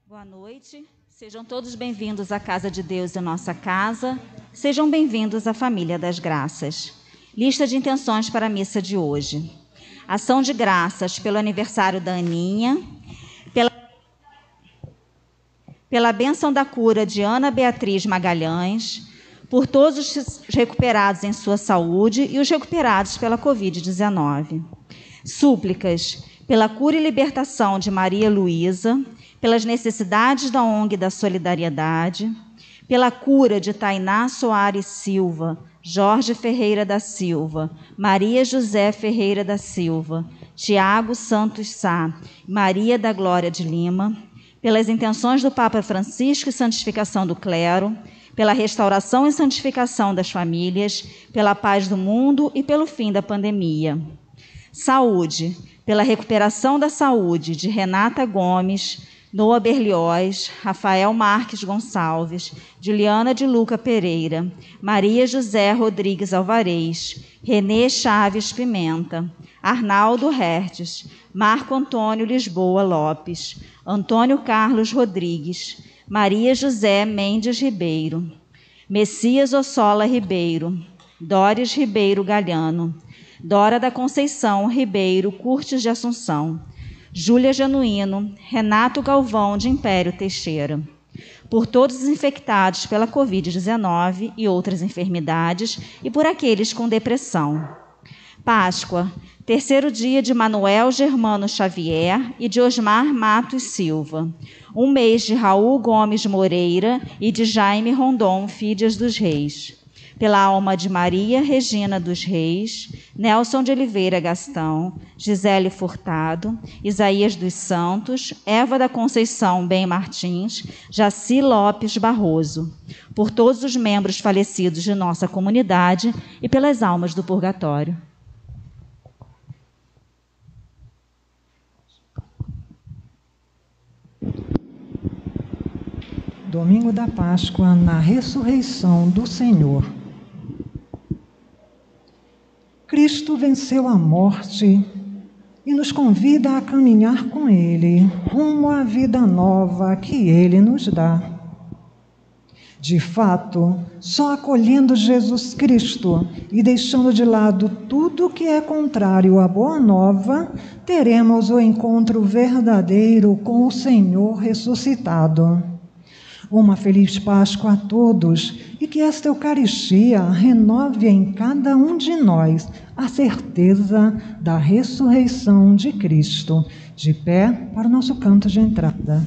Boa noite, sejam todos bem-vindos à Casa de Deus e nossa casa, sejam bem-vindos à Família das Graças. Lista de intenções para a missa de hoje. Ação de graças pelo aniversário da Aninha, pela bênção da cura de Ana Beatriz Magalhães, por todos os recuperados em sua saúde e os recuperados pela Covid-19. Súplicas pela cura e libertação de Maria Luísa, pelas necessidades da ONG da Solidariedade, pela cura de Tainá Soares Silva, Jorge Ferreira da Silva, Maria José Ferreira da Silva, Tiago Santos Sá, Maria da Glória de Lima, pelas intenções do Papa Francisco e santificação do clero, pela restauração e santificação das famílias, pela paz do mundo e pelo fim da pandemia. Saúde, pela recuperação da saúde de Renata Gomes, Noa Berlioz, Rafael Marques Gonçalves, Juliana de Luca Pereira, Maria José Rodrigues Alvarez, Renê Chaves Pimenta, Arnaldo Hertes, Marco Antônio Lisboa Lopes, Antônio Carlos Rodrigues, Maria José Mendes Ribeiro, Messias Ossola Ribeiro, Doris Ribeiro Galhano, Dora da Conceição Ribeiro Curtis de Assunção, Júlia Genuíno, Renato Galvão de Império Teixeira. Por todos os infectados pela Covid-19 e outras enfermidades e por aqueles com depressão. Páscoa, terceiro dia de Manuel Germano Xavier e de Osmar Matos Silva. Um mês de Raul Gomes Moreira e de Jaime Rondon Fídias dos Reis. Pela alma de Maria Regina dos Reis, Nelson de Oliveira Gastão, Gisele Furtado, Isaías dos Santos, Eva da Conceição Bem Martins, Jaci Lopes Barroso, por todos os membros falecidos de nossa comunidade e pelas almas do purgatório. Domingo da Páscoa, na ressurreição do Senhor. Cristo venceu a morte e nos convida a caminhar com Ele, rumo à vida nova que Ele nos dá. De fato, só acolhendo Jesus Cristo e deixando de lado tudo que é contrário à boa nova, teremos o encontro verdadeiro com o Senhor ressuscitado. Uma feliz Páscoa a todos e que esta Eucaristia renove em cada um de nós a certeza da ressurreição de Cristo. De pé para o nosso canto de entrada.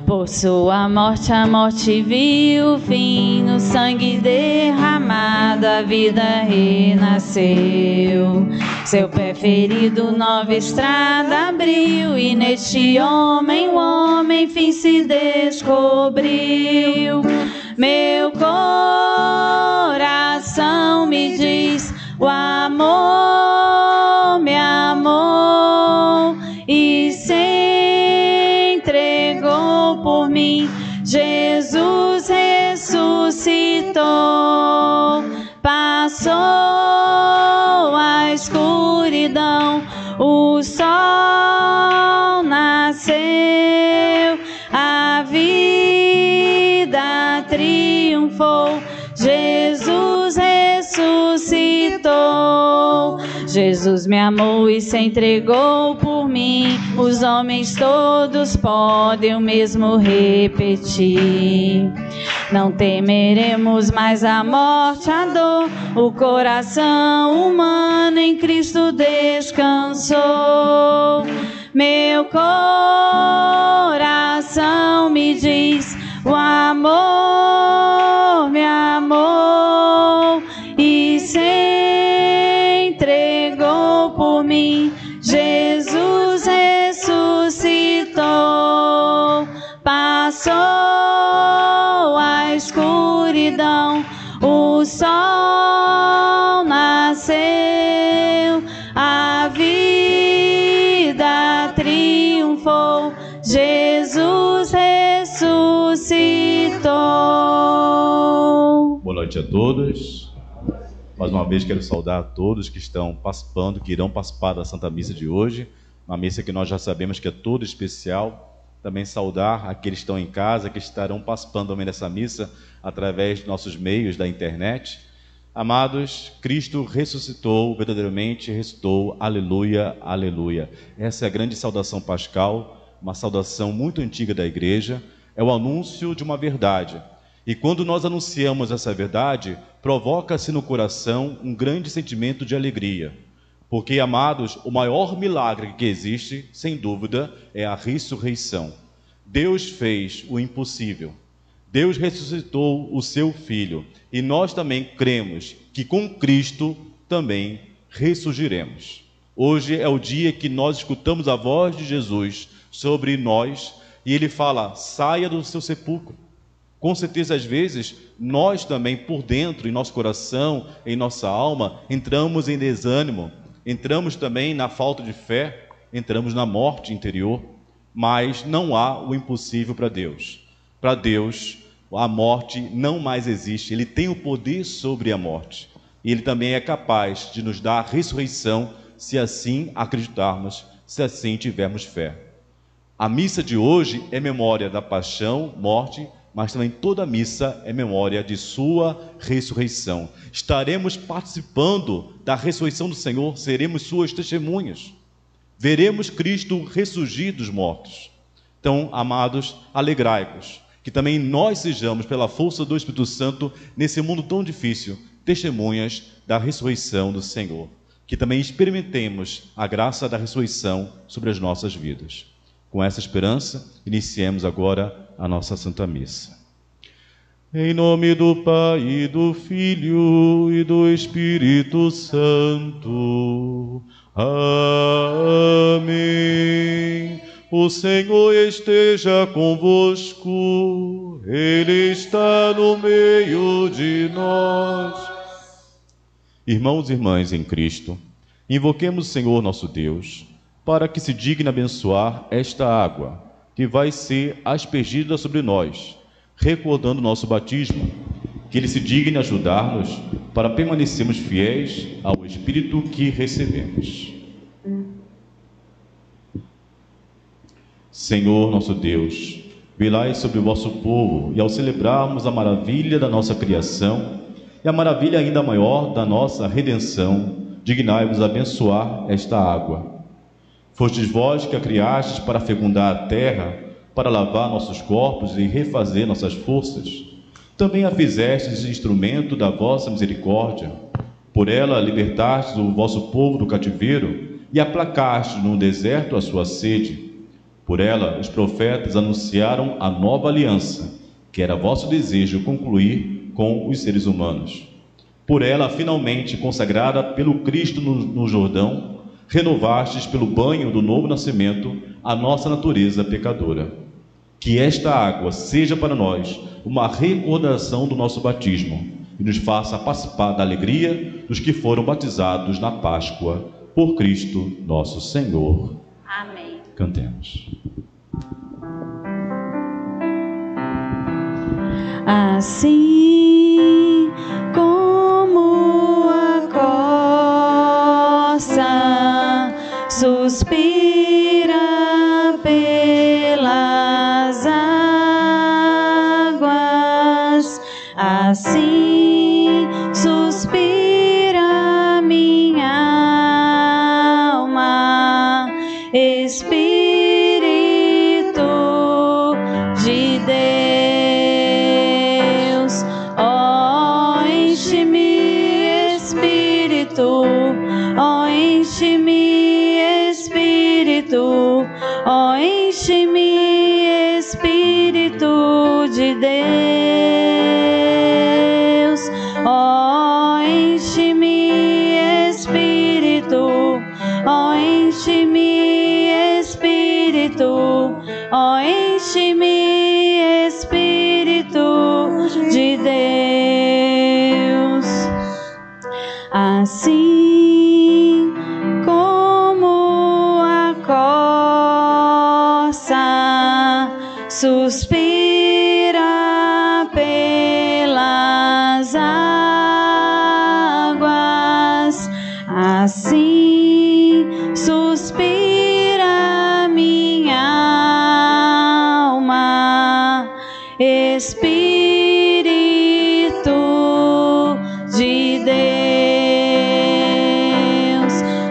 Por sua morte, a morte viu o fim, no sangue derramado a vida renasceu. Seu pé ferido nova estrada abriu, e neste homem o homem fim se descobriu. Meu coração me diz, o amor me amou e se entregou por mim. Jesus ressuscitou, passou a escuridão, o sol nasceu, a vida triunfou, Jesus ressuscitou. Jesus me amou e se entregou por mim. Os homens todos podem o mesmo repetir. Não temeremos mais a morte, a dor. O coração humano em Cristo descansou. Meu coração me diz, o amor me amou e se entregou por mim. Jesus ressuscitou, passou a escuridão, o sol nasceu, a vida triunfou, Jesus ressuscitou. Boa noite a todos. Mais uma vez quero saudar a todos que estão participando, que irão participar da Santa Missa de hoje, uma missa que nós já sabemos que é toda especial. Também saudar aqueles que estão em casa, que estarão participando também dessa missa através de nossos meios da internet. Amados, Cristo ressuscitou, verdadeiramente ressuscitou, aleluia, aleluia. Essa é a grande saudação pascal, uma saudação muito antiga da igreja, é o anúncio de uma verdade. E quando nós anunciamos essa verdade, provoca-se no coração um grande sentimento de alegria. Porque, amados, o maior milagre que existe, sem dúvida, é a ressurreição. Deus fez o impossível. Deus ressuscitou o seu Filho. E nós também cremos que com Cristo também ressurgiremos. Hoje é o dia que nós escutamos a voz de Jesus sobre nós e Ele fala, saia do seu sepulcro. Com certeza, às vezes, nós também, por dentro, em nosso coração, em nossa alma, entramos em desânimo, entramos também na falta de fé, entramos na morte interior, mas não há o impossível para Deus. Para Deus, a morte não mais existe, Ele tem o poder sobre a morte. E Ele também é capaz de nos dar a ressurreição, se assim acreditarmos, se assim tivermos fé. A missa de hoje é memória da paixão, morte, mas também toda a missa é memória de sua ressurreição. Estaremos participando da ressurreição do Senhor, seremos suas testemunhas. Veremos Cristo ressurgir dos mortos. Então, amados, alegrai-vos, que também nós sejamos, pela força do Espírito Santo, nesse mundo tão difícil, testemunhas da ressurreição do Senhor. Que também experimentemos a graça da ressurreição sobre as nossas vidas. Com essa esperança, iniciemos agora a nossa Santa Missa. Em nome do Pai, e do Filho e do Espírito Santo. Amém. O Senhor esteja convosco, Ele está no meio de nós. Irmãos e irmãs em Cristo, invoquemos o Senhor nosso Deus, para que se digne abençoar esta água, que vai ser aspergida sobre nós, recordando nosso batismo, que Ele se digne ajudar-nos para permanecermos fiéis ao Espírito que recebemos. Senhor nosso Deus, velai sobre o vosso povo, e ao celebrarmos a maravilha da nossa criação, e a maravilha ainda maior da nossa redenção, dignai-vos abençoar esta água. Fostes vós que a criastes para fecundar a terra, para lavar nossos corpos e refazer nossas forças. Também a fizestes instrumento da vossa misericórdia. Por ela libertastes o vosso povo do cativeiro e aplacastes no deserto a sua sede. Por ela os profetas anunciaram a nova aliança, que era vosso desejo concluir com os seres humanos. Por ela, finalmente consagrada pelo Cristo no Jordão, renovastes pelo banho do novo nascimento a nossa natureza pecadora. Que esta água seja para nós uma recordação do nosso batismo e nos faça participar da alegria dos que foram batizados na Páscoa por Cristo nosso Senhor. Amém. Cantemos. Assim como a corça suspira pelas águas, assim suspira minha alma, Espírito de Deus. Ó, enche-me, Espírito, ó, enche-me, Espírito, ó, enche-me, Espírito de Deus. Ó, enche-me, Espírito, ó, enche-me, Espírito, ó, enche-me, Espírito de Deus. Assim como a corça suspira pelas águas, Espírito de Deus.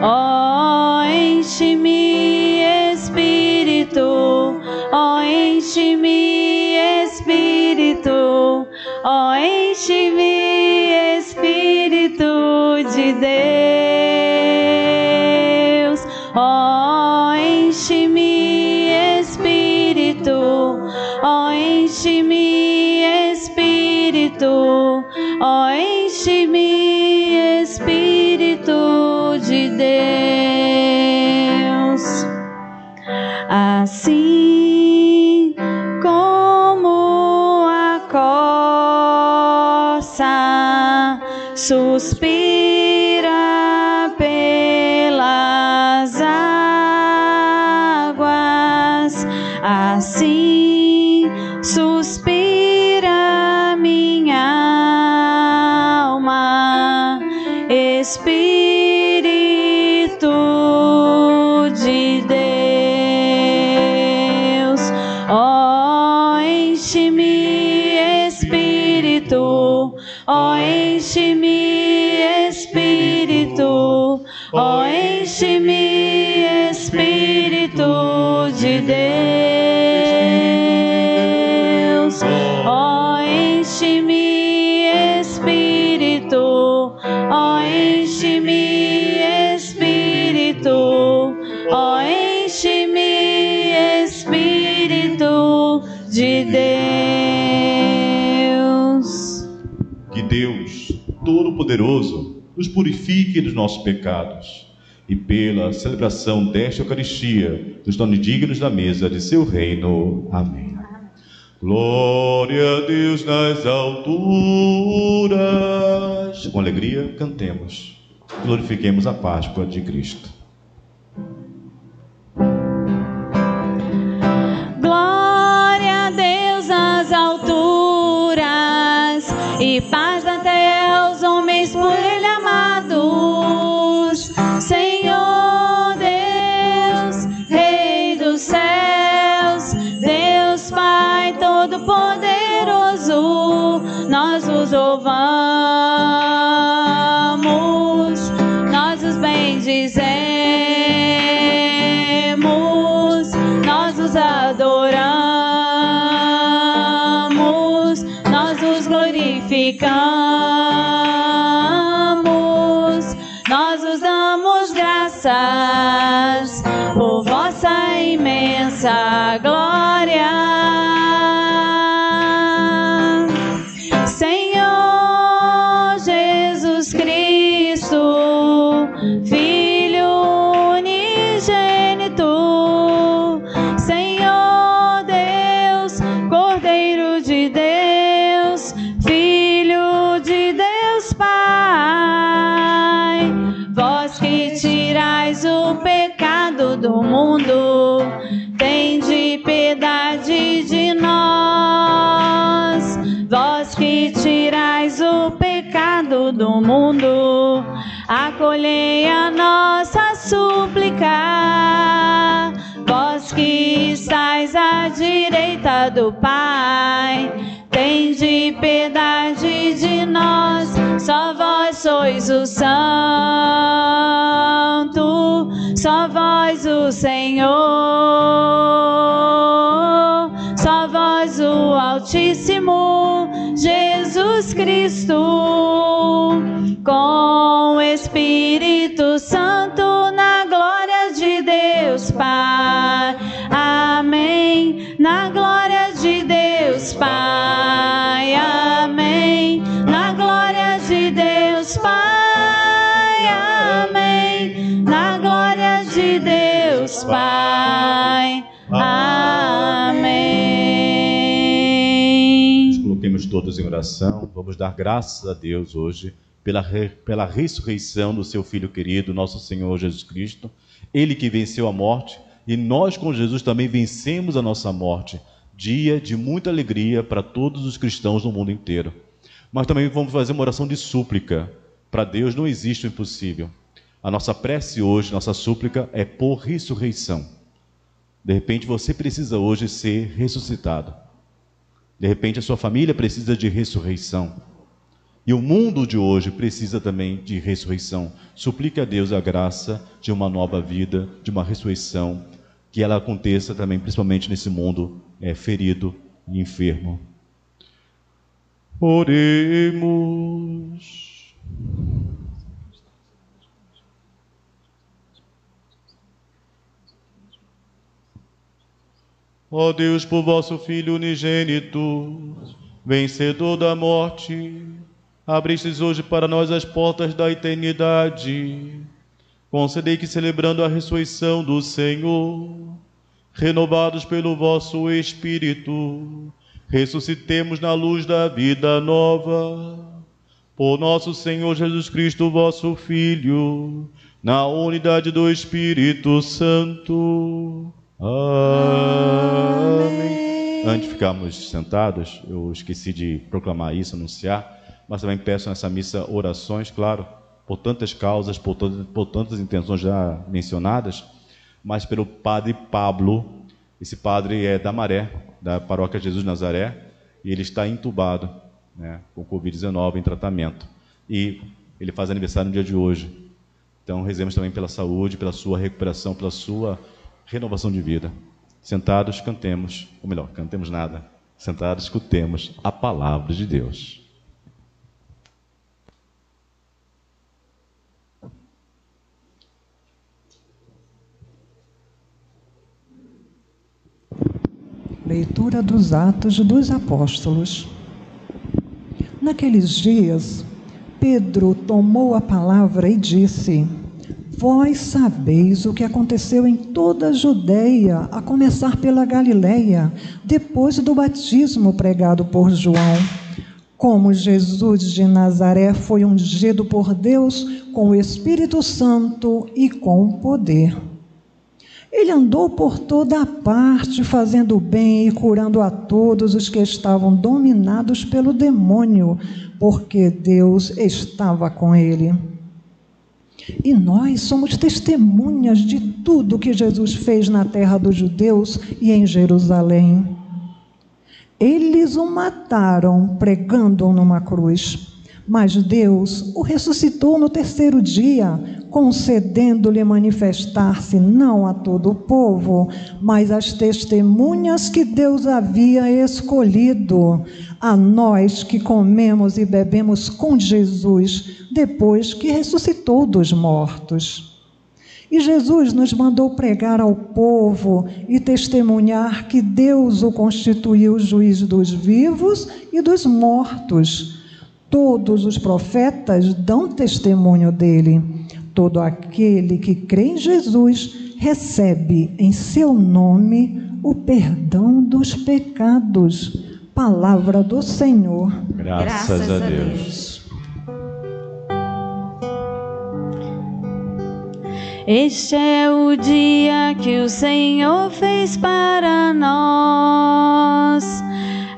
Ó, enche-me, Espírito. Ó, enche-me, Espírito. Ó, enche-me, Espírito de Deus. Ó, enche-me, Espírito. Ó, enche-me, Espírito. Ó, enche-me, Espírito de Deus. Assim como a corça suspira pelas águas, assim suspira minha alma, Espírito de Deus. Ó, enche-me, Espírito. Ó, enche-me, Espírito. Ó, enche-me, Espírito de Deus. Ó, enche-me, Espírito. Ó, enche-me, Espírito. Ó, enche-me, Espírito de Deus. Que Deus Todo-Poderoso nos purifique dos nossos pecados e pela celebração desta Eucaristia nos torne dignos da mesa de seu reino. Amém. Glória a Deus nas alturas. Com alegria cantemos, glorifiquemos a Páscoa de Cristo. Glória a Deus nas alturas e paz na terra aos homens por Ele amados. Senhor Deus, Rei dos céus, Deus Pai Todo-Poderoso, nós vos louvamos, nós os bendizemos, nós os adoramos, nós os glorificamos, nós os damos graças por vossa imensa glória. Senhor Jesus Cristo, Filho unigênito, Senhor Deus, Cordeiro de Deus, Filho de Deus Pai, vós que tirais o pecado do mundo, tende piedade de nós. Vós que tirais o pecado do mundo, acolhei a nossa súplica. Vós que estais à direita do Pai, tende piedade de nós. Só vós sois o Santo, só vós o Senhor, só vós o Altíssimo, Jesus Cristo, com o Espírito Santo, na glória de Deus Pai. Amém. Na glória de Deus Pai. Amém. Na glória de Deus Pai. Amém. Na glória de Deus Pai. Amém. Nos coloquemos todos em oração. Vamos dar graças a Deus hoje pela ressurreição do seu Filho querido, nosso Senhor Jesus Cristo. Ele que venceu a morte, e nós com Jesus também vencemos a nossa morte. Dia de muita alegria para todos os cristãos no mundo inteiro. Mas também vamos fazer uma oração de súplica. Para Deus não existe o impossível. A nossa prece hoje, nossa súplica é por ressurreição. De repente você precisa hoje ser ressuscitado. De repente a sua família precisa de ressurreição. E o mundo de hoje precisa também de ressurreição. Suplique a Deus a graça de uma nova vida, de uma ressurreição, que ela aconteça também, principalmente nesse mundo ferido e enfermo. Oremos. Ó Deus, por vosso Filho unigênito, vencedor da morte, abristes hoje para nós as portas da eternidade. Concedei que, celebrando a ressurreição do Senhor, renovados pelo vosso Espírito, ressuscitemos na luz da vida nova. Por nosso Senhor Jesus Cristo, vosso Filho, na unidade do Espírito Santo. Amém. Antes de ficarmos sentados, eu esqueci de proclamar isso, anunciar, mas também peço nessa missa orações, claro, por tantas causas, por tantas intenções já mencionadas, mas pelo Padre Pablo. Esse padre é da Maré, da Paróquia Jesus Nazaré, e ele está entubado, né, com Covid-19 em tratamento. E ele faz aniversário no dia de hoje. Então rezemos também pela saúde, pela sua recuperação, pela sua renovação de vida. Sentados, cantemos, ou melhor, cantemos nada. Sentados, escutemos a palavra de Deus. Leitura dos Atos dos Apóstolos. Naqueles dias, Pedro tomou a palavra e disse: Vós sabeis o que aconteceu em toda a Judeia, a começar pela Galileia, depois do batismo pregado por João. Como Jesus de Nazaré foi ungido por Deus com o Espírito Santo e com poder. Ele andou por toda a parte, fazendo o bem e curando a todos os que estavam dominados pelo demônio, porque Deus estava com ele. E nós somos testemunhas de tudo que Jesus fez na terra dos judeus e em Jerusalém. Eles o mataram pregando-o numa cruz, mas Deus o ressuscitou no terceiro dia, concedendo-lhe manifestar-se não a todo o povo, mas às testemunhas que Deus havia escolhido, a nós que comemos e bebemos com Jesus, depois que ressuscitou dos mortos. E Jesus nos mandou pregar ao povo e testemunhar que Deus o constituiu juiz dos vivos e dos mortos. Todos os profetas dão testemunho dele. Todo aquele que crê em Jesus recebe em seu nome o perdão dos pecados. Palavra do Senhor. Graças a Deus. Este é o dia que o Senhor fez para nós.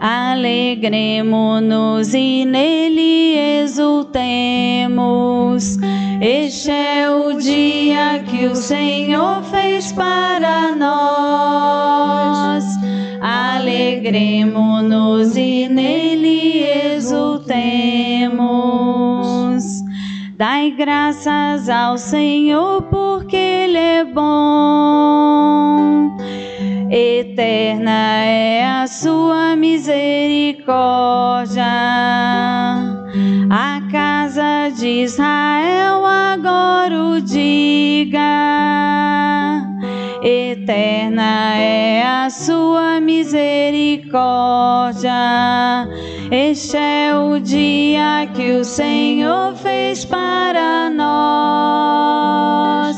Alegremo-nos e nele exultemos. Este é o dia que o Senhor fez para nós. Alegremo-nos e nele exultemos. Dai graças ao Senhor, porque Ele é bom. Eterna é a sua misericórdia. A casa de Israel agora o diga. Eterna é a sua misericórdia. Este é o dia que o Senhor fez para nós.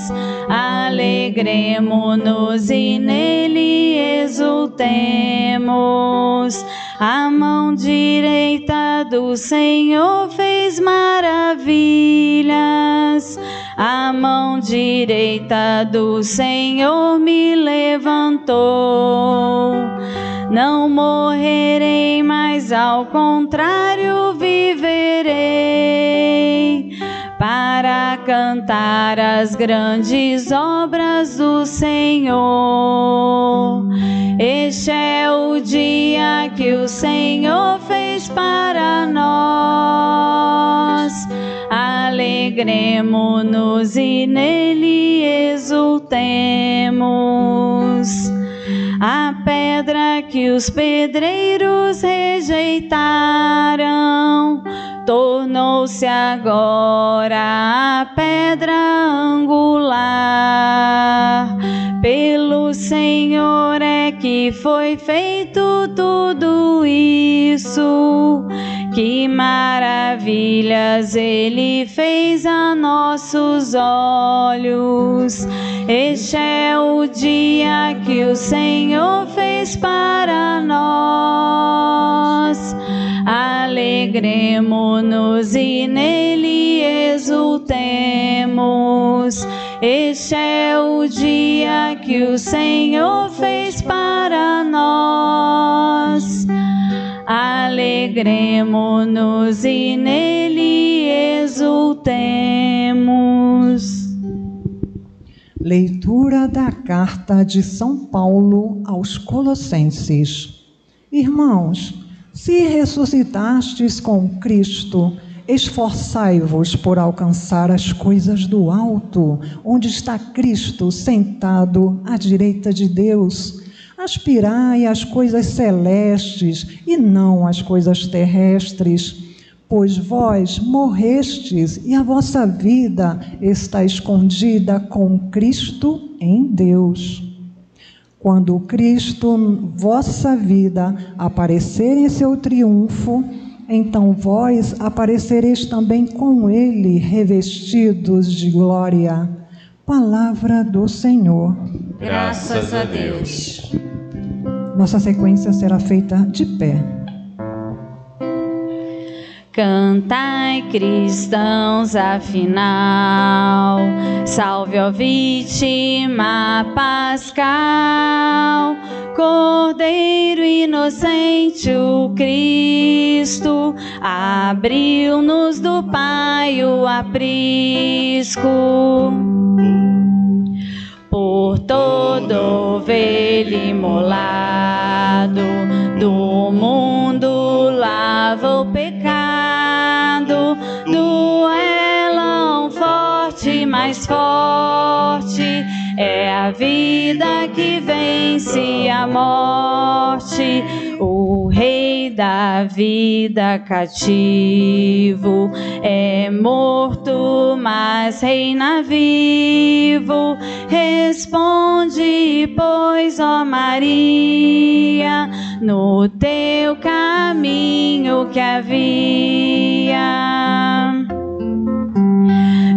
Alegremo-nos e nele exultemos. A mão direita do Senhor fez maravilhas. A mão direita do Senhor me levantou. Não morrerei, mas ao contrário viverei, para a cantar as grandes obras do Senhor. Este é o dia que o Senhor fez para nós. Alegremo-nos e nele exultemos. A pedra que os pedreiros rejeitaram tornou-se agora a pedra angular. Pelo Senhor é que foi feito tudo isso. Que maravilhas Ele fez a nossos olhos. Este é o dia que o Senhor fez para nós. Alegremo-nos e nele exultemos. Este é o dia que o Senhor fez para nós. Alegremo-nos e nele exultemos. Leitura da carta de São Paulo aos Colossenses. Irmãos, se ressuscitastes com Cristo, esforçai-vos por alcançar as coisas do alto, onde está Cristo sentado à direita de Deus. Aspirai às coisas celestes e não às coisas terrestres, pois vós morrestes e a vossa vida está escondida com Cristo em Deus. Quando Cristo, vossa vida, aparecer em seu triunfo, então vós aparecereis também com Ele, revestidos de glória. Palavra do Senhor. Graças a Deus. Nossa sequência será feita de pé. Cantai, cristãos, afinal, salve ó vítima pascal, Cordeiro inocente o Cristo, abriu-nos do Pai o aprisco. Por todo ovelha imolado, do mundo lava o pecado, do elão forte, mais forte, é a vida que vence a morte. O Rei da vida cativo é morto, mas reina vivo. Responde, pois, ó Maria, no teu caminho que havia.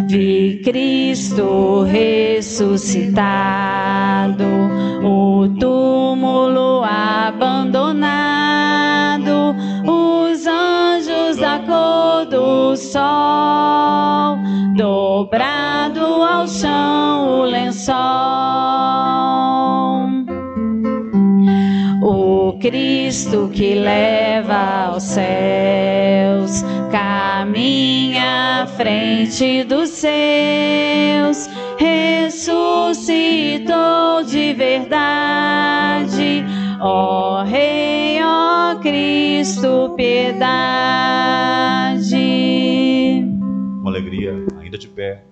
Vi Cristo ressuscitado, o túmulo abandonado, os anjos da cor do sol, dobrado ao chão o lençol. O Cristo que leva aos céus caminha à frente dos seus, ressuscitou de verdade, ó Rei, ó Cristo, piedade. Com alegria, ainda de pé,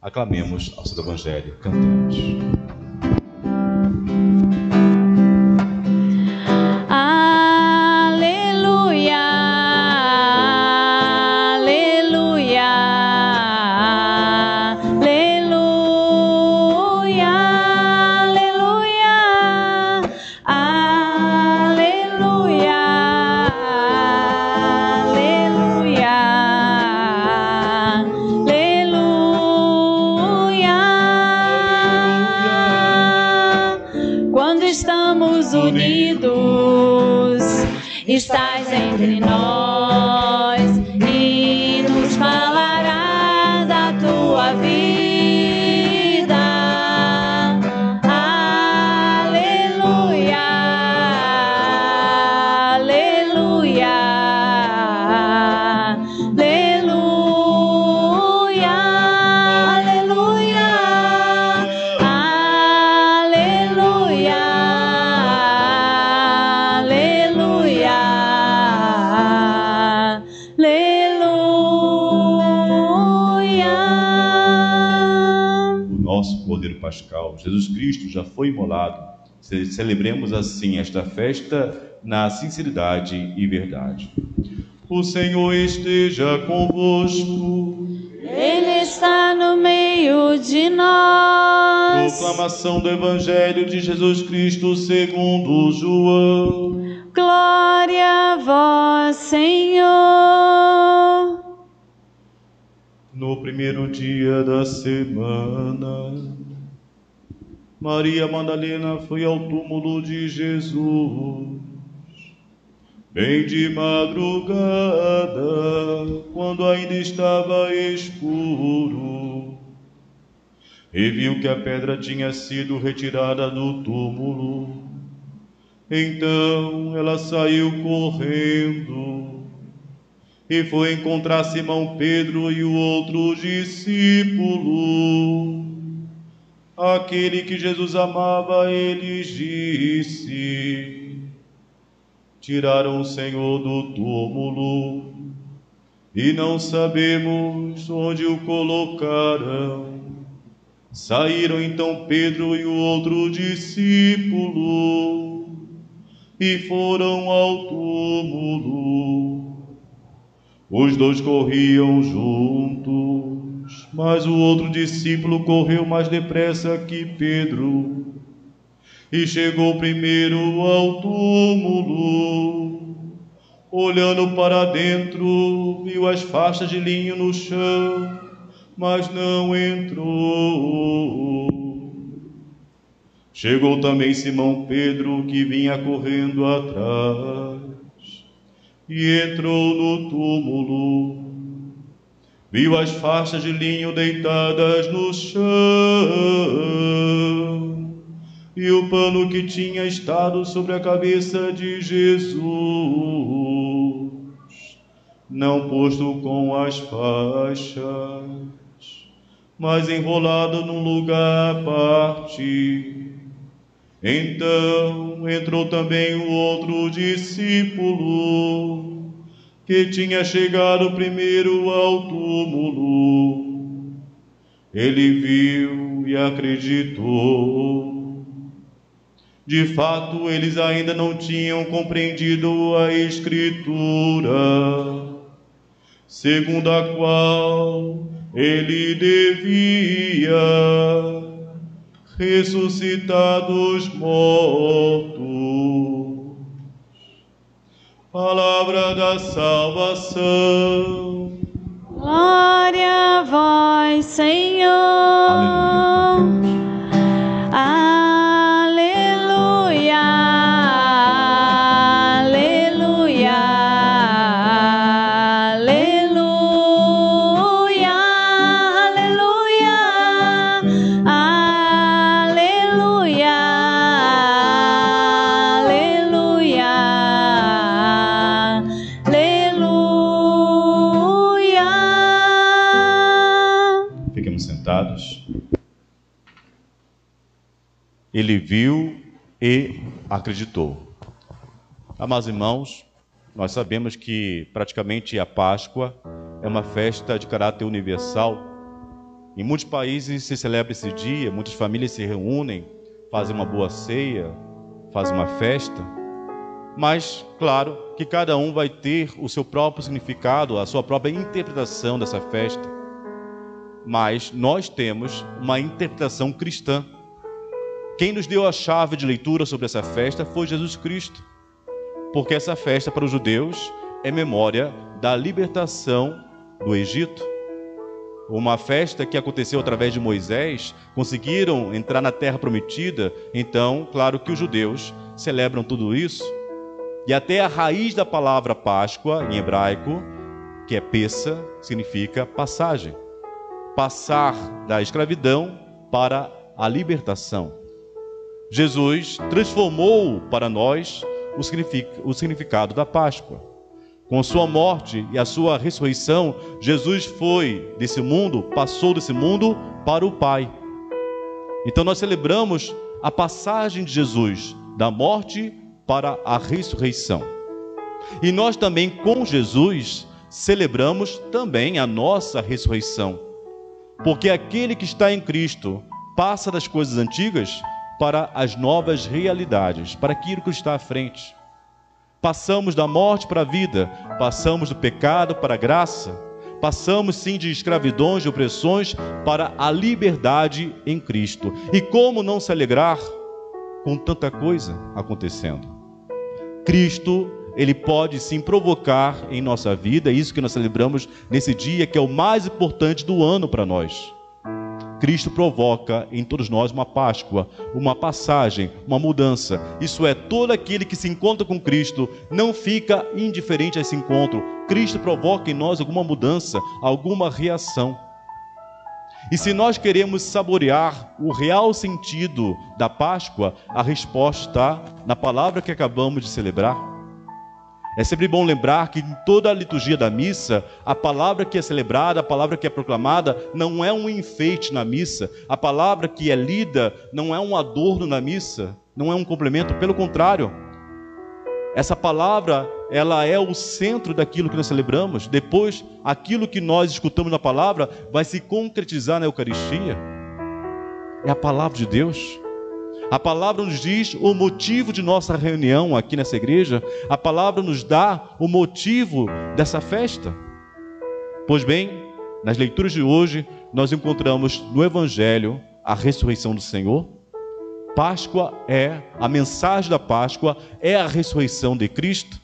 aclamemos ao Santo Evangelho, cantemos. Estás entre nós e nos falarás da tua vida. Aleluia, aleluia, aleluia. Cordeiro Pascal. Jesus Cristo já foi imolado. Celebremos assim esta festa na sinceridade e verdade. O Senhor esteja convosco. Ele está no meio de nós. Proclamação do Evangelho de Jesus Cristo segundo João. Glória a vós, Senhor. No primeiro dia da semana, Maria Madalena foi ao túmulo de Jesus, bem de madrugada, quando ainda estava escuro, e viu que a pedra tinha sido retirada do túmulo. Então ela saiu correndo e foi encontrar Simão Pedro e o outro discípulo. Aquele que Jesus amava, ele disse: tiraram o Senhor do túmulo e não sabemos onde o colocaram. Saíram então Pedro e o outro discípulo e foram ao túmulo. Os dois corriam juntos, mas o outro discípulo correu mais depressa que Pedro e chegou primeiro ao túmulo. Olhando para dentro, viu as faixas de linho no chão, mas não entrou. Chegou também Simão Pedro, que vinha correndo atrás, e entrou no túmulo. Viu as faixas de linho deitadas no chão, e o pano que tinha estado sobre a cabeça de Jesus, não posto com as faixas, mas enrolado num lugar à parte. Então entrou também o outro discípulo, que tinha chegado primeiro ao túmulo. Ele viu e acreditou. De fato, eles ainda não tinham compreendido a Escritura, segundo a qual ele devia ressuscitar dos mortos. Palavra da salvação. Glória a vós, Senhor. Aleluia. Aleluia. Aleluia. Aleluia. Aleluia. Aleluia. Fiquemos sentados. Ele viu e acreditou. Amados irmãos, nós sabemos que praticamente a Páscoa é uma festa de caráter universal. Em muitos países se celebra esse dia, muitas famílias se reúnem, fazem uma boa ceia, fazem uma festa. Mas, claro, que cada um vai ter o seu próprio significado, a sua própria interpretação dessa festa. Mas nós temos uma interpretação cristã. Quem nos deu a chave de leitura sobre essa festa foi Jesus Cristo. Porque essa festa para os judeus é memória da libertação do Egito. Uma festa que aconteceu através de Moisés, conseguiram entrar na terra prometida. Então, claro que os judeus celebram tudo isso. E até a raiz da palavra Páscoa, em hebraico, que é Pessa, significa passagem. Passar da escravidão para a libertação. Jesus transformou para nós o significado da Páscoa. Com sua morte e a sua ressurreição, Jesus foi desse mundo, passou desse mundo para o Pai. Então nós celebramos a passagem de Jesus da morte para a ressurreição. E nós também, com Jesus, celebramos também a nossa ressurreição. Porque aquele que está em Cristo passa das coisas antigas para as novas realidades, para aquilo que está à frente. Passamos da morte para a vida, passamos do pecado para a graça, passamos sim de escravidões, de opressões para a liberdade em Cristo. E como não se alegrar com tanta coisa acontecendo? Cristo, Ele pode sim provocar em nossa vida, isso que nós celebramos nesse dia, que é o mais importante do ano para nós. Cristo provoca em todos nós uma Páscoa, uma passagem, uma mudança. Isso é, todo aquele que se encontra com Cristo não fica indiferente a esse encontro. Cristo provoca em nós alguma mudança, alguma reação. E se nós queremos saborear o real sentido da Páscoa, a resposta está na palavra que acabamos de celebrar. É sempre bom lembrar que em toda a liturgia da missa, a palavra que é celebrada, a palavra que é proclamada, não é um enfeite na missa. A palavra que é lida não é um adorno na missa, não é um complemento, pelo contrário. Essa palavra, ela é o centro daquilo que nós celebramos. Depois, aquilo que nós escutamos na palavra vai se concretizar na Eucaristia. É a palavra de Deus. A palavra nos diz o motivo de nossa reunião aqui nessa igreja. A palavra nos dá o motivo dessa festa. Pois bem, nas leituras de hoje, nós encontramos no Evangelho a ressurreição do Senhor. Páscoa é, a mensagem da Páscoa é a ressurreição de Cristo.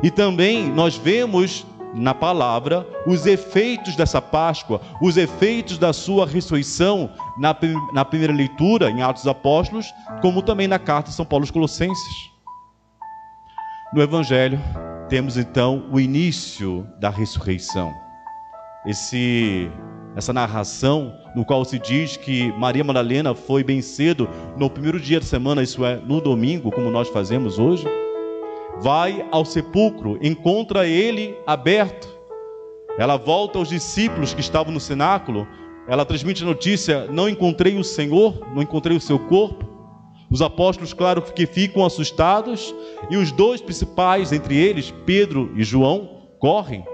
E também nós vemos na palavra os efeitos dessa Páscoa, os efeitos da sua ressurreição na primeira leitura em Atos dos Apóstolos, como também na carta de São Paulo aos Colossenses. No Evangelho temos então o início da ressurreição, essa narração no qual se diz que Maria Madalena foi bem cedo, no primeiro dia da semana, isso é, no domingo, como nós fazemos hoje, vai ao sepulcro, encontra ele aberto. Ela volta aos discípulos que estavam no cenáculo, ela transmite a notícia: não encontrei o Senhor, não encontrei o seu corpo. Os apóstolos, claro que ficam assustados, e os dois principais entre eles, Pedro e João, correm,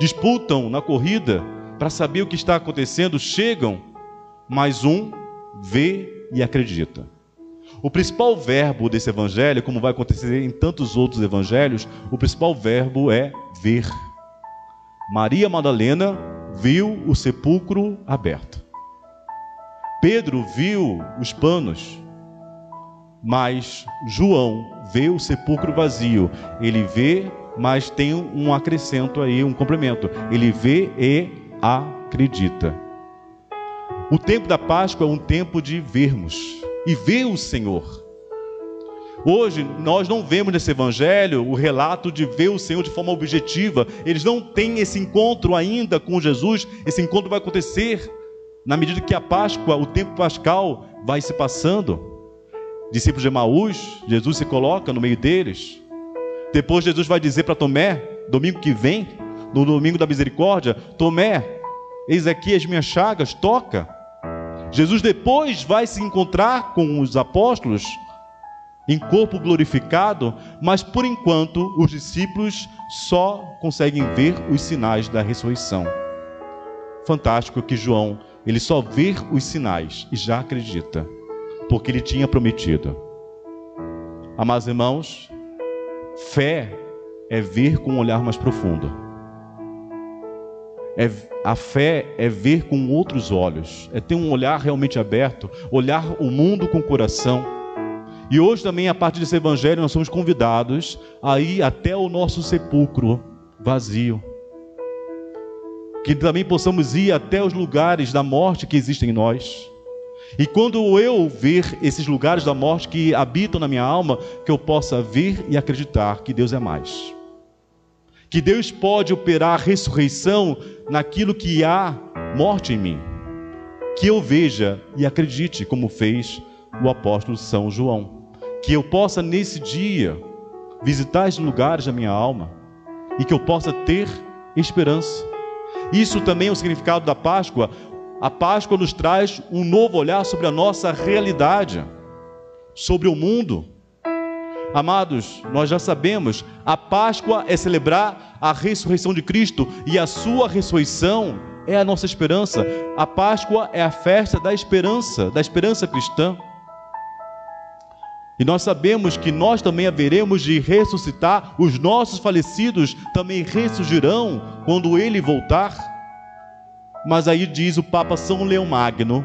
disputam na corrida para saber o que está acontecendo, chegam, mas um vê e acredita. O principal verbo desse evangelho, como vai acontecer em tantos outros evangelhos, o principal verbo é ver. Maria Madalena viu o sepulcro aberto. Pedro viu os panos, mas João vê o sepulcro vazio. Ele vê, mas tem um acrescento aí, um complemento. Ele vê e acredita. O tempo da Páscoa é um tempo de vermos e ver o Senhor. Hoje nós não vemos nesse evangelho o relato de ver o Senhor de forma objetiva. Eles não têm esse encontro ainda com Jesus. Esse encontro vai acontecer na medida que a Páscoa, o tempo pascal, vai se passando. Discípulos de Emaús, Jesus se coloca no meio deles. Depois Jesus vai dizer para Tomé, domingo que vem, no domingo da misericórdia: Tomé, eis aqui as minhas chagas, toca. Jesus depois vai se encontrar com os apóstolos em corpo glorificado, mas por enquanto os discípulos só conseguem ver os sinais da ressurreição. Fantástico que João, ele só vê os sinais e já acredita, porque ele tinha prometido. Amados irmãos, fé é ver com um olhar mais profundo. A fé é ver com outros olhos, é ter um olhar realmente aberto, olhar o mundo com o coração. E hoje também, a partir desse evangelho, nós somos convidados a ir até o nosso sepulcro vazio. Que também possamos ir até os lugares da morte que existem em nós. E quando eu ver esses lugares da morte que habitam na minha alma, que eu possa ver e acreditar que Deus é mais. Que Deus pode operar a ressurreição naquilo que há morte em mim. Que eu veja e acredite, como fez o apóstolo São João. Que eu possa nesse dia visitar esses lugares da minha alma e que eu possa ter esperança. Isso também é o significado da Páscoa. A Páscoa nos traz um novo olhar sobre a nossa realidade, sobre o mundo. Amados, nós já sabemos, a Páscoa é celebrar a ressurreição de Cristo, e a sua ressurreição é a nossa esperança. A Páscoa é a festa da esperança cristã. E nós sabemos que nós também haveremos de ressuscitar, os nossos falecidos também ressurgirão quando Ele voltar. Mas aí diz o Papa São Leão Magno,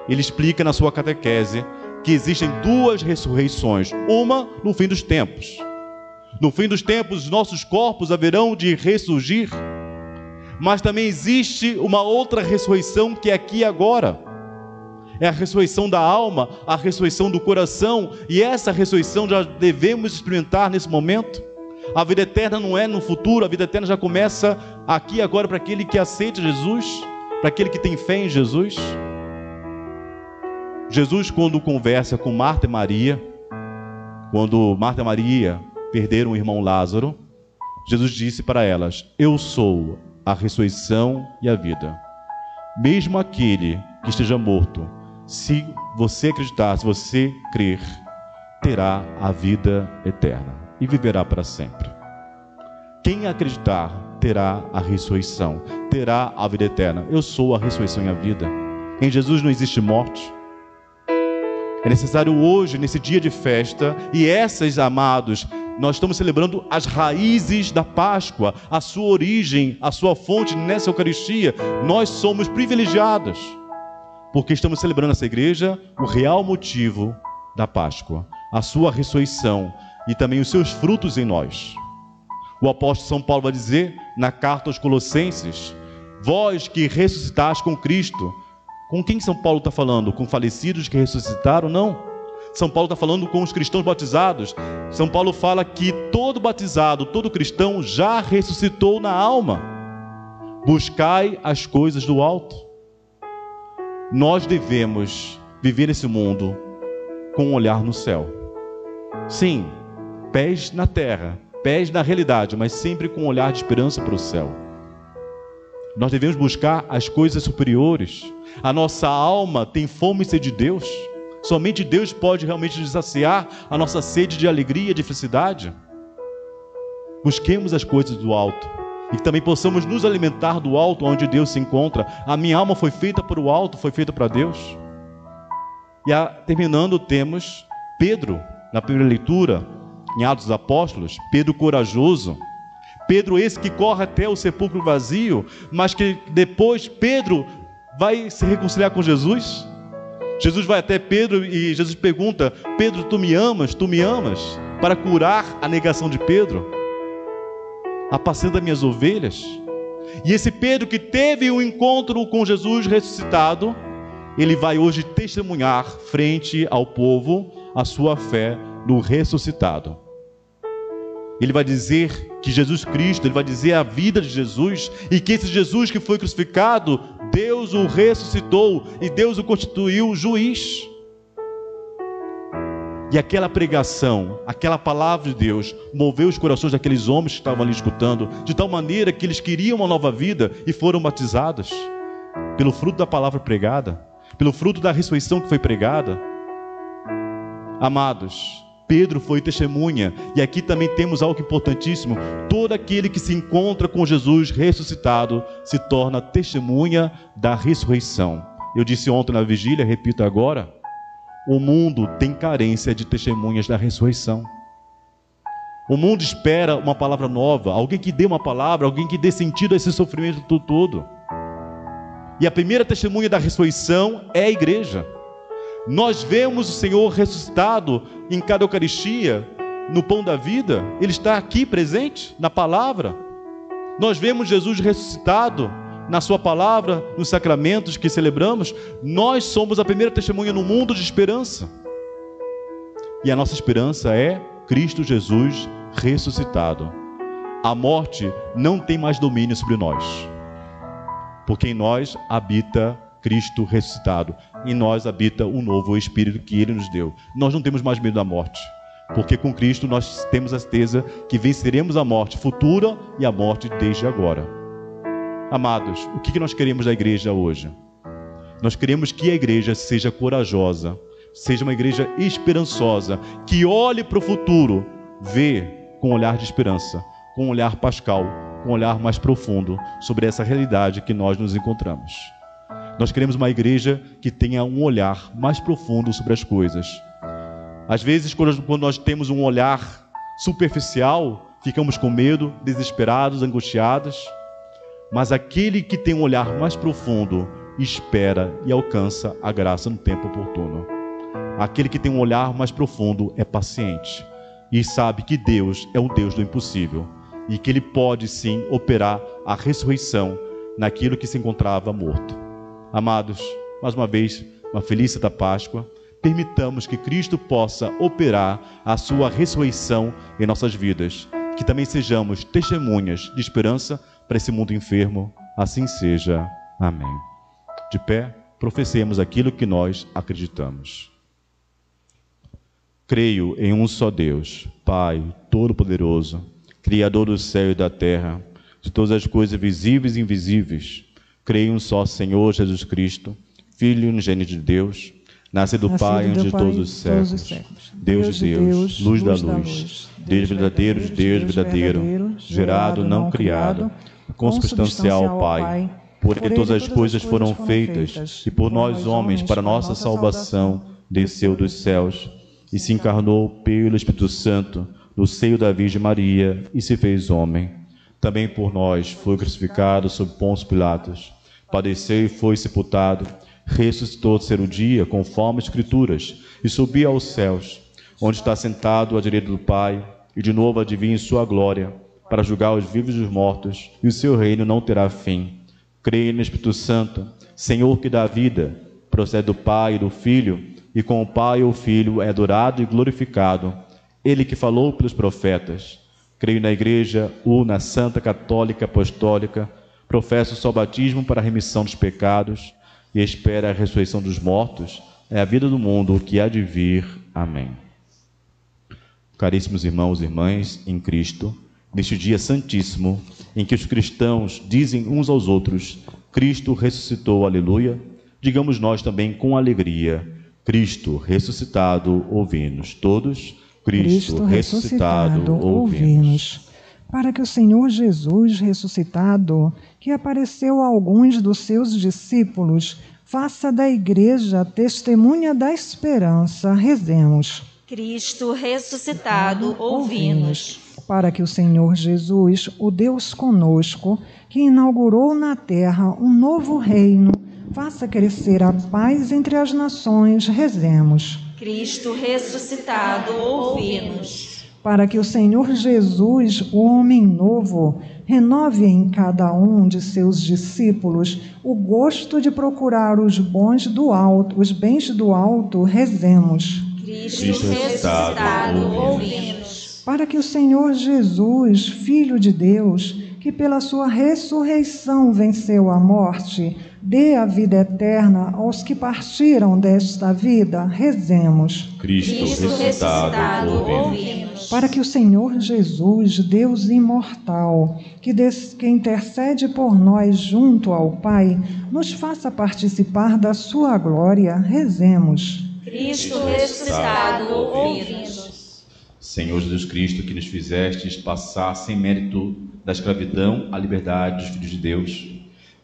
ele explica na sua catequese, que existem duas ressurreições, uma no fim dos tempos. No fim dos tempos, os nossos corpos haverão de ressurgir, mas também existe uma outra ressurreição que é aqui e agora. É a ressurreição da alma, a ressurreição do coração, e essa ressurreição já devemos experimentar nesse momento. A vida eterna não é no futuro, a vida eterna já começa aqui e agora para aquele que aceita Jesus, para aquele que tem fé em Jesus. Jesus, quando conversa com Marta e Maria, quando Marta e Maria perderam o irmão Lázaro, Jesus disse para elas: eu sou a ressurreição e a vida. Mesmo aquele que esteja morto, se você acreditar, se você crer, terá a vida eterna e viverá para sempre. Quem acreditar terá a ressurreição, terá a vida eterna. Eu sou a ressurreição e a vida. Em Jesus não existe morte. É necessário hoje, nesse dia de festa, e essas, amados, nós estamos celebrando as raízes da Páscoa, a sua origem, a sua fonte nessa Eucaristia. Nós somos privilegiados, porque estamos celebrando essa igreja o real motivo da Páscoa, a sua ressurreição e também os seus frutos em nós. O apóstolo São Paulo vai dizer na carta aos Colossenses: vós que ressuscitaste com Cristo. Com quem São Paulo está falando? Com falecidos que ressuscitaram? Não. São Paulo está falando com os cristãos batizados. São Paulo fala que todo batizado, todo cristão já ressuscitou na alma. Buscai as coisas do alto. Nós devemos viver nesse mundo com um olhar no céu. Sim, pés na terra, pés na realidade, mas sempre com um olhar de esperança para o céu. Nós devemos buscar as coisas superiores. A nossa alma tem fome e sede de Deus. Somente Deus pode realmente saciar a nossa sede de alegria, de felicidade. Busquemos as coisas do alto e que também possamos nos alimentar do alto onde Deus se encontra. A minha alma foi feita para o alto, foi feita para Deus. E terminando, temos Pedro, na primeira leitura, em Atos dos Apóstolos, Pedro corajoso. Pedro esse que corre até o sepulcro vazio, mas que depois Pedro vai se reconciliar com Jesus. Jesus vai até Pedro e Jesus pergunta: Pedro, tu me amas? Tu me amas? Para curar a negação de Pedro. Apacenta minhas ovelhas. E esse Pedro que teve um encontro com Jesus ressuscitado, ele vai hoje testemunhar frente ao povo a sua fé no ressuscitado. Ele vai dizer que Jesus Cristo, ele vai dizer a vida de Jesus, e que esse Jesus que foi crucificado, Deus o ressuscitou e Deus o constituiu juiz. E aquela pregação, aquela palavra de Deus, moveu os corações daqueles homens que estavam ali escutando, de tal maneira que eles queriam uma nova vida e foram batizados pelo fruto da palavra pregada, pelo fruto da ressurreição que foi pregada. Amados, Pedro foi testemunha, e aqui também temos algo importantíssimo: todo aquele que se encontra com Jesus ressuscitado se torna testemunha da ressurreição. Eu disse ontem na vigília, repito agora: o mundo tem carência de testemunhas da ressurreição. O mundo espera uma palavra nova, alguém que dê uma palavra, alguém que dê sentido a esse sofrimento todo. E a primeira testemunha da ressurreição é a igreja. Nós vemos o Senhor ressuscitado em cada Eucaristia, no pão da vida. Ele está aqui presente na palavra. Nós vemos Jesus ressuscitado na sua palavra, nos sacramentos que celebramos. Nós somos a primeira testemunha no mundo de esperança. E a nossa esperança é Cristo Jesus ressuscitado. A morte não tem mais domínio sobre nós, porque em nós habita Cristo ressuscitado. Em nós habita o novo Espírito que Ele nos deu. Nós não temos mais medo da morte, porque com Cristo nós temos a certeza que venceremos a morte futura e a morte desde agora. Amados, o que nós queremos da igreja hoje? Nós queremos que a igreja seja corajosa, seja uma igreja esperançosa, que olhe para o futuro, vê com um olhar de esperança, com um olhar pascal, com um olhar mais profundo sobre essa realidade que nós nos encontramos. Nós queremos uma igreja que tenha um olhar mais profundo sobre as coisas. Às vezes, quando nós temos um olhar superficial, ficamos com medo, desesperados, angustiados. Mas aquele que tem um olhar mais profundo, espera e alcança a graça no tempo oportuno. Aquele que tem um olhar mais profundo é paciente e sabe que Deus é o Deus do impossível e que Ele pode sim operar a ressurreição naquilo que se encontrava morto. Amados, mais uma vez, uma feliz Santa Páscoa. Permitamos que Cristo possa operar a sua ressurreição em nossas vidas. Que também sejamos testemunhas de esperança para esse mundo enfermo. Assim seja. Amém. De pé, professemos aquilo que nós acreditamos. Creio em um só Deus, Pai Todo-Poderoso, Criador do céu e da terra, de todas as coisas visíveis e invisíveis. Creio em um só Senhor Jesus Cristo, Filho unigênito de Deus, nascido do Pai antes de todos os séculos, Deus de Deus, luz da luz, Deus verdadeiro de Deus verdadeiro, gerado, não criado, consubstancial ao Pai. Por Ele todas as coisas foram feitas, e por nós homens, para nossa salvação, desceu dos céus, e se encarnou pelo Espírito Santo, no seio da Virgem Maria, e se fez homem. Também por nós foi crucificado sob Pôncio Pilatos, padeceu e foi sepultado, ressuscitou ao terceiro dia, conforme as Escrituras, e subiu aos céus, onde está sentado à direita do Pai, e de novo há de vir em sua glória, para julgar os vivos e os mortos, e o seu reino não terá fim. Creio no Espírito Santo, Senhor que dá vida, procede do Pai e do Filho, e com o Pai e o Filho é adorado e glorificado, Ele que falou pelos profetas. Creio na Igreja, una, Santa, Católica, Apostólica, professo só batismo para a remissão dos pecados, e espero a ressurreição dos mortos, é a vida do mundo que há de vir. Amém. Caríssimos irmãos e irmãs em Cristo, neste dia santíssimo, em que os cristãos dizem uns aos outros, Cristo ressuscitou, aleluia, digamos nós também com alegria, Cristo ressuscitado, ouvi-nos. Todos, Cristo ressuscitado, ouvi-nos. Para que o Senhor Jesus ressuscitado, que apareceu a alguns dos seus discípulos, faça da Igreja testemunha da esperança. Rezemos. Cristo ressuscitado, ouvi-nos. Para que o Senhor Jesus, o Deus conosco, que inaugurou na terra um novo reino, faça crescer a paz entre as nações. Rezemos. Cristo ressuscitado, ouvi-nos. Para que o Senhor Jesus, o homem novo, renove em cada um de seus discípulos o gosto de procurar os bens do alto, rezemos. Cristo ressuscitado, ouvi-nos. Para que o Senhor Jesus, Filho de Deus, que pela sua ressurreição venceu a morte, dê a vida eterna aos que partiram desta vida, rezemos. Cristo ressuscitado, ouvi-nos. Para que o Senhor Jesus, Deus imortal, que intercede por nós junto ao Pai, nos faça participar da sua glória, rezemos. Cristo ressuscitado, ouvi-nos. Senhor Jesus Cristo, que nos fizestes passar sem mérito da escravidão à liberdade dos filhos de Deus,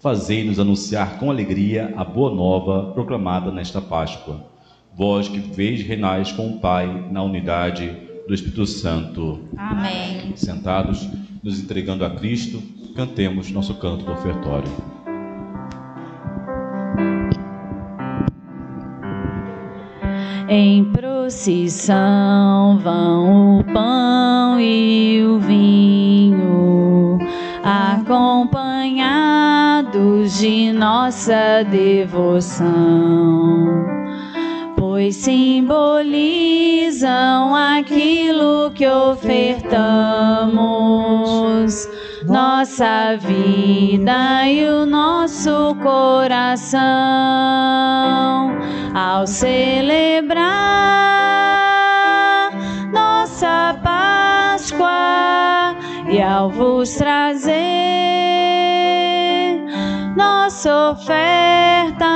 fazei-nos anunciar com alegria a boa nova proclamada nesta Páscoa. Vós que viveis e reinais com o Pai na unidade do Espírito Santo. Amém. Sentados, nos entregando a Cristo, cantemos nosso canto do ofertório. Em procissão vão o pão e o vinho, acompanhados de nossa devoção, pois simbolizam aquilo que ofertamos, nossa vida e o nosso coração, ao celebrar nossa Páscoa e ao vos trazer nossa oferta,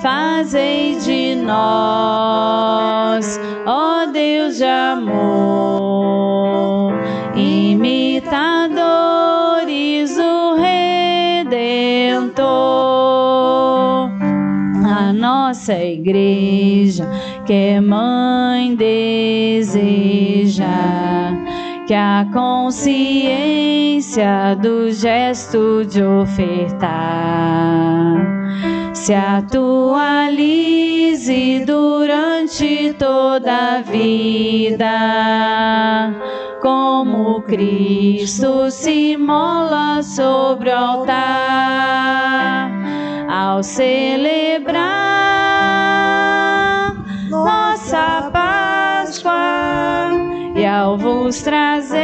fazei de nós, ó Deus de amor, imitador A nossa igreja, que é mãe, deseja que a consciência do gesto de ofertar se atualize durante toda a vida, como Cristo se imola sobre o altar, ao celebrar nossa Páscoa e ao vos trazer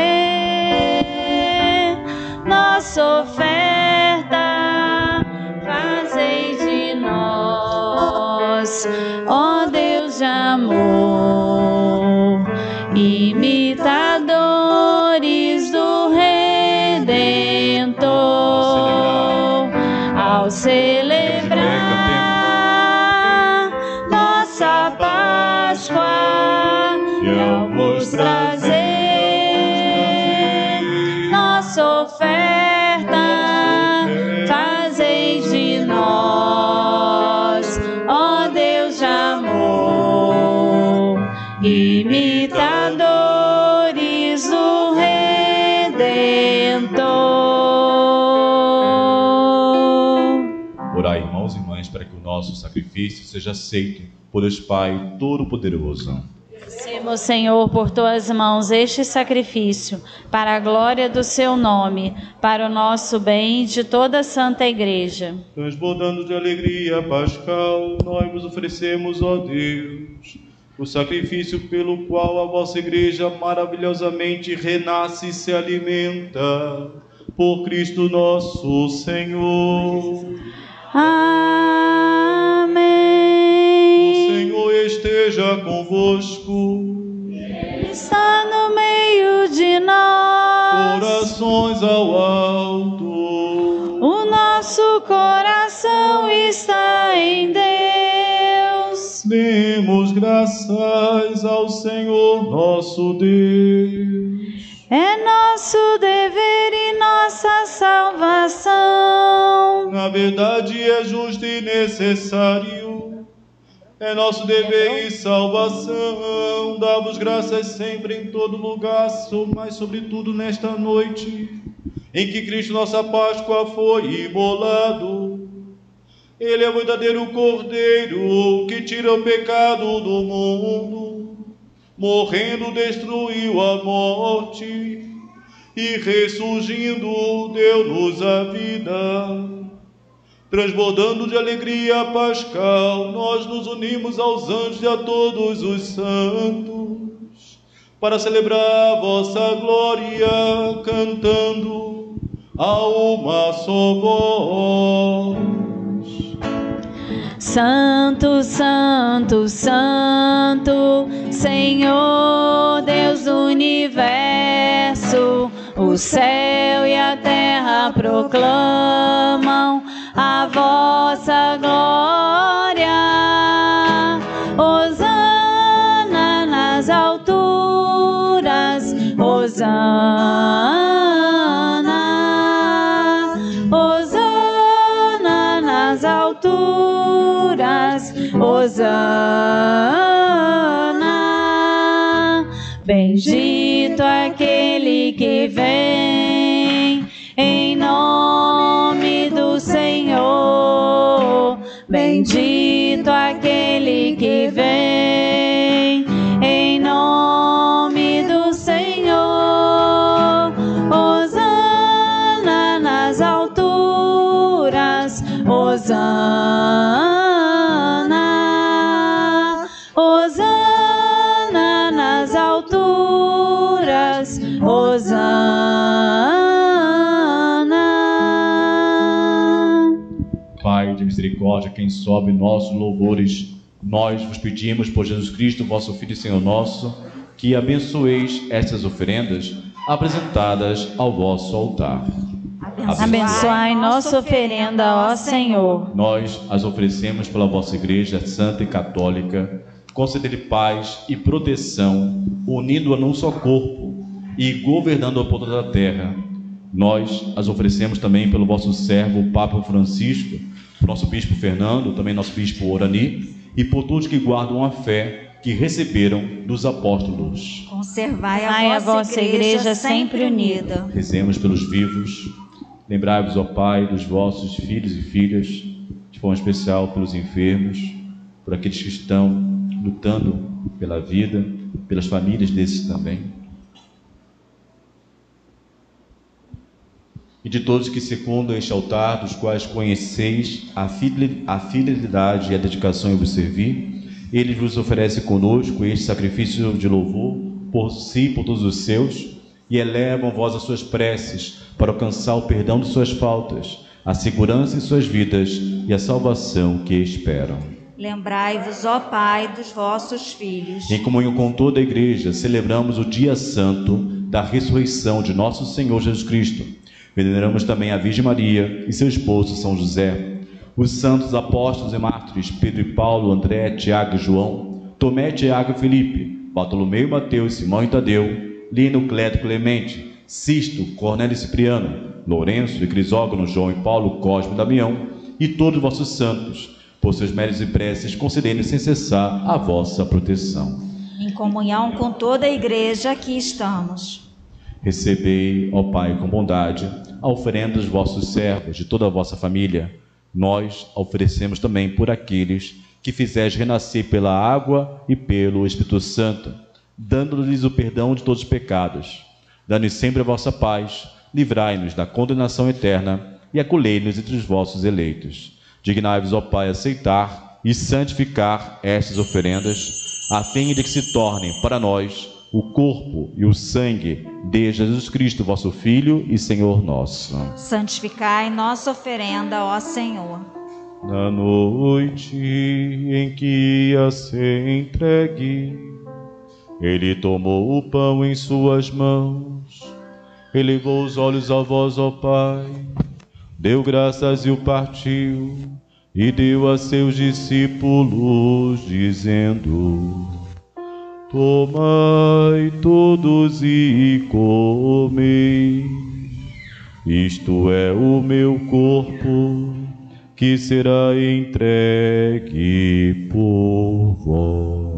nossa oferta, fazei de nós, ó Deus de amor, imitadores do Redentor, ao celebrar nossa Páscoa e ao vos trazer nossa oferta, fazei de nós, ó Deus de amor, imitadores do Redentor. Orai, irmãos e irmãs, para que o nosso sacrifício seja aceito por Deus Pai Todo-Poderoso. Recebemos, Senhor, por tuas mãos este sacrifício, para a glória do seu nome, para o nosso bem e de toda a Santa Igreja. Transbordando de alegria pascal, nós vos oferecemos, ó Deus, o sacrifício pelo qual a vossa Igreja maravilhosamente renasce e se alimenta, por Cristo nosso Senhor. Amém. O Senhor esteja convosco. Ele está no meio de nós. Corações ao alto. O nosso coração está em Deus. Demos graças ao Senhor nosso Deus. É nosso dever e nossa salvação. Na verdade é justo e necessário, é nosso dever e salvação, dar-vos graças sempre em todo lugar, mas sobretudo nesta noite, em que Cristo nossa Páscoa foi imolado. Ele é o verdadeiro Cordeiro que tira o pecado do mundo, morrendo destruiu a morte e ressurgindo deu-nos a vida. Transbordando de alegria pascal, nós nos unimos aos anjos e a todos os santos, para celebrar a vossa glória, cantando a uma só voz. Santo, Santo, Santo, Senhor Deus do universo, o céu e a terra proclamam a vossa glória. Hosana nas alturas, Hosana, Hosana nas alturas, Hosana. Bendito aquele que vem em nome do Senhor, bendito aquele que vem em nome do Senhor. Hosana nas alturas, Hosana, Hosana nas alturas, Hosana. Pai de misericórdia, quem sobe nossos louvores, nós vos pedimos por Jesus Cristo, vosso Filho e Senhor nosso, que abençoeis estas oferendas apresentadas ao vosso altar. Abençoai nossa oferenda, ó Senhor. Nós as oferecemos pela vossa Igreja Santa e Católica, concedei-lhe paz e proteção, unindo-a num só corpo e governando-a por toda a terra, Nós as oferecemos também pelo vosso servo, o Papa Francisco, nosso Bispo Fernando, também nosso Bispo Orani, e por todos que guardam a fé que receberam dos apóstolos. Conservai a vossa igreja sempre unida. Rezemos pelos vivos. Lembrai-vos, ó Pai, dos vossos filhos e filhas, de forma especial pelos enfermos, por aqueles que estão lutando pela vida, pelas famílias desses também. E de todos que secundam este altar, dos quais conheceis a fidelidade e a dedicação em vos servir, ele vos oferece conosco este sacrifício de louvor por si e por todos os seus, e elevam vós as suas preces para alcançar o perdão de suas faltas, a segurança em suas vidas e a salvação que esperam. Lembrai-vos, ó Pai, dos vossos filhos. Em comunhão com toda a Igreja, celebramos o dia santo da ressurreição de nosso Senhor Jesus Cristo. Veneramos também a Virgem Maria e seu esposo São José, os santos apóstolos e mártires Pedro e Paulo, André, Tiago e João, Tomé, Tiago e Felipe, Bartolomeu, Mateus, Simão e Tadeu, Lino, Cleto, Clemente, Sisto, Cornélio e Cipriano, Lourenço e Crisógono, João e Paulo, Cosme e Damião, e todos os vossos santos, por seus méritos e preces, concedendo sem cessar a vossa proteção. Em comunhão com toda a Igreja, aqui estamos. Recebei, ó Pai, com bondade, a oferenda dos vossos servos, de toda a vossa família. Nós a oferecemos também por aqueles que fizeste renascer pela água e pelo Espírito Santo, dando-lhes o perdão de todos os pecados. Dá-nos sempre a vossa paz, livrai-nos da condenação eterna e acolhei-nos entre os vossos eleitos. Dignai-vos, ó Pai, aceitar e santificar estas oferendas, a fim de que se tornem para nós o corpo e o sangue de Jesus Cristo, vosso Filho e Senhor nosso. Santificai nossa oferenda, ó Senhor. Na noite em que ia ser entregue, ele tomou o pão em suas mãos, elevou os olhos a vós, ó Pai, deu graças e o partiu, e deu a seus discípulos, dizendo: tomai todos e comei, isto é o meu corpo, que será entregue por vós.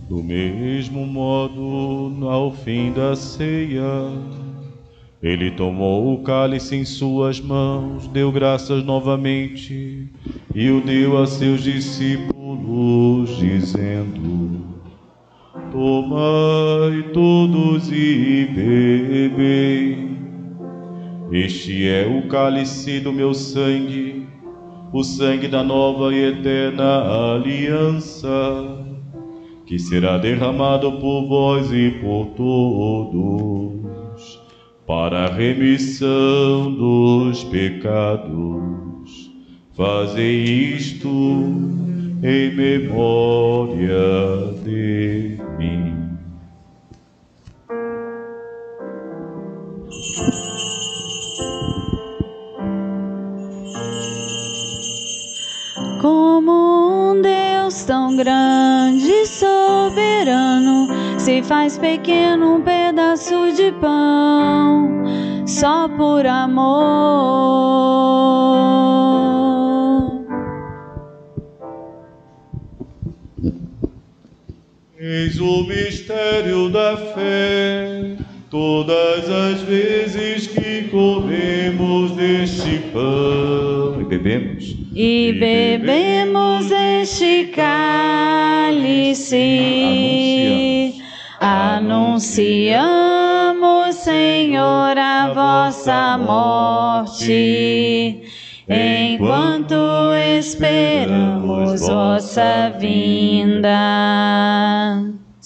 Do mesmo modo, ao fim da ceia, ele tomou o cálice em suas mãos, deu graças novamente e o deu a seus discípulos, dizendo: tomai todos e bebei, este é o cálice do meu sangue, o sangue da nova e eterna aliança, que será derramado por vós e por todos, para a remissão dos pecados. Fazei isto em memória de mim. Como um Deus tão grande e soberano se faz pequeno um pedaço de pão só por amor. Eis o mistério da fé. Todas as vezes que comemos deste pão e bebemos este cálice, anunciamos, Senhor, a vossa morte, enquanto esperamos vossa vinda.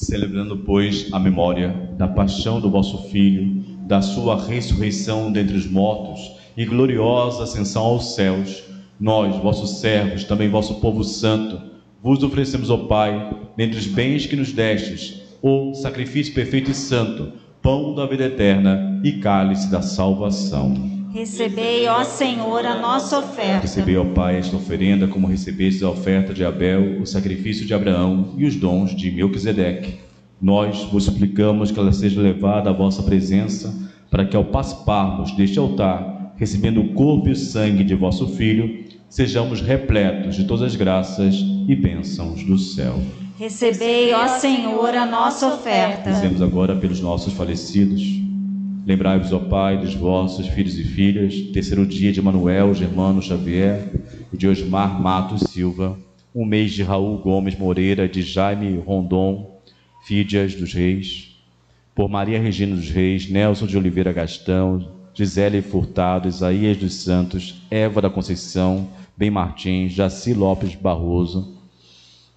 Celebrando, pois, a memória da paixão do vosso Filho, da sua ressurreição dentre os mortos e gloriosa ascensão aos céus, nós, vossos servos, também vosso povo santo, vos oferecemos, ó Pai, dentre os bens que nos destes, o sacrifício perfeito e santo, pão da vida eterna e cálice da salvação. Recebei, ó Senhor, a nossa oferta. Recebei, ó Pai, esta oferenda, como recebestes a oferta de Abel, o sacrifício de Abraão e os dons de Melquisedeque. Nós vos suplicamos que ela seja levada à vossa presença, para que ao participarmos deste altar, recebendo o corpo e o sangue de vosso Filho, sejamos repletos de todas as graças e bênçãos do céu. Recebei, ó Senhor, a nossa oferta. Dizemos agora pelos nossos falecidos. Lembrai-vos, ó Pai, dos vossos filhos e filhas, terceiro dia de Manuel Germano Xavier e de Osmar Matos Silva, um mês de Raul Gomes Moreira, de Jaime Rondon Fídias dos Reis, por Maria Regina dos Reis, Nelson de Oliveira Gastão, Gisele Furtado, Isaías dos Santos, Eva da Conceição, Bem Martins, Jaci Lopes Barroso,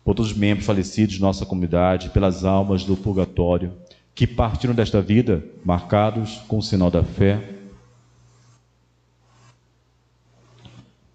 por todos os membros falecidos de nossa comunidade, pelas almas do purgatório, que partiram desta vida marcados com o sinal da fé.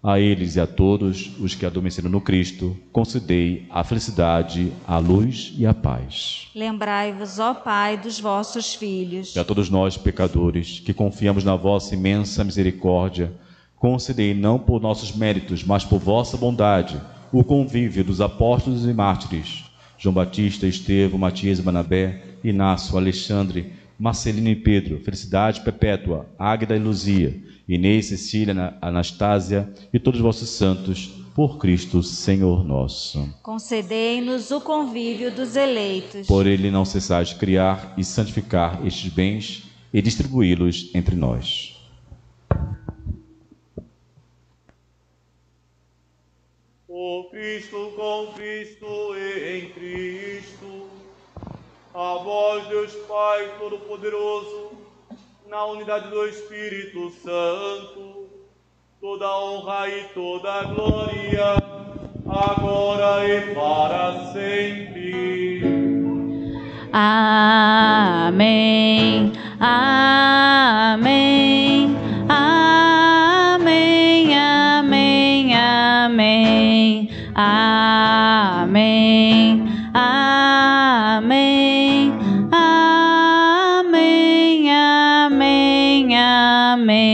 A eles e a todos os que adormeceram no Cristo, concedei a felicidade, a luz e a paz. Lembrai-vos, ó Pai, dos vossos filhos. E a todos nós, pecadores, que confiamos na vossa imensa misericórdia, concedei, não por nossos méritos, mas por vossa bondade, o convívio dos apóstolos e mártires, João Batista, Estevão, Matias e Barnabé, Inácio, Alexandre, Marcelino e Pedro, Felicidade Perpétua, Águeda e Luzia, Inês, Cecília, Anastásia e todos os vossos santos, por Cristo Senhor nosso. Concedei-nos o convívio dos eleitos. Por ele não cessais de criar e santificar estes bens e distribuí-los entre nós. Por Cristo, com Cristo e em Cristo, a vós, Deus Pai Todo-Poderoso, na unidade do Espírito Santo, toda honra e toda glória, agora e para sempre. Amém, amém, amém, amém, amém, amém, amém, amém, amém, amém.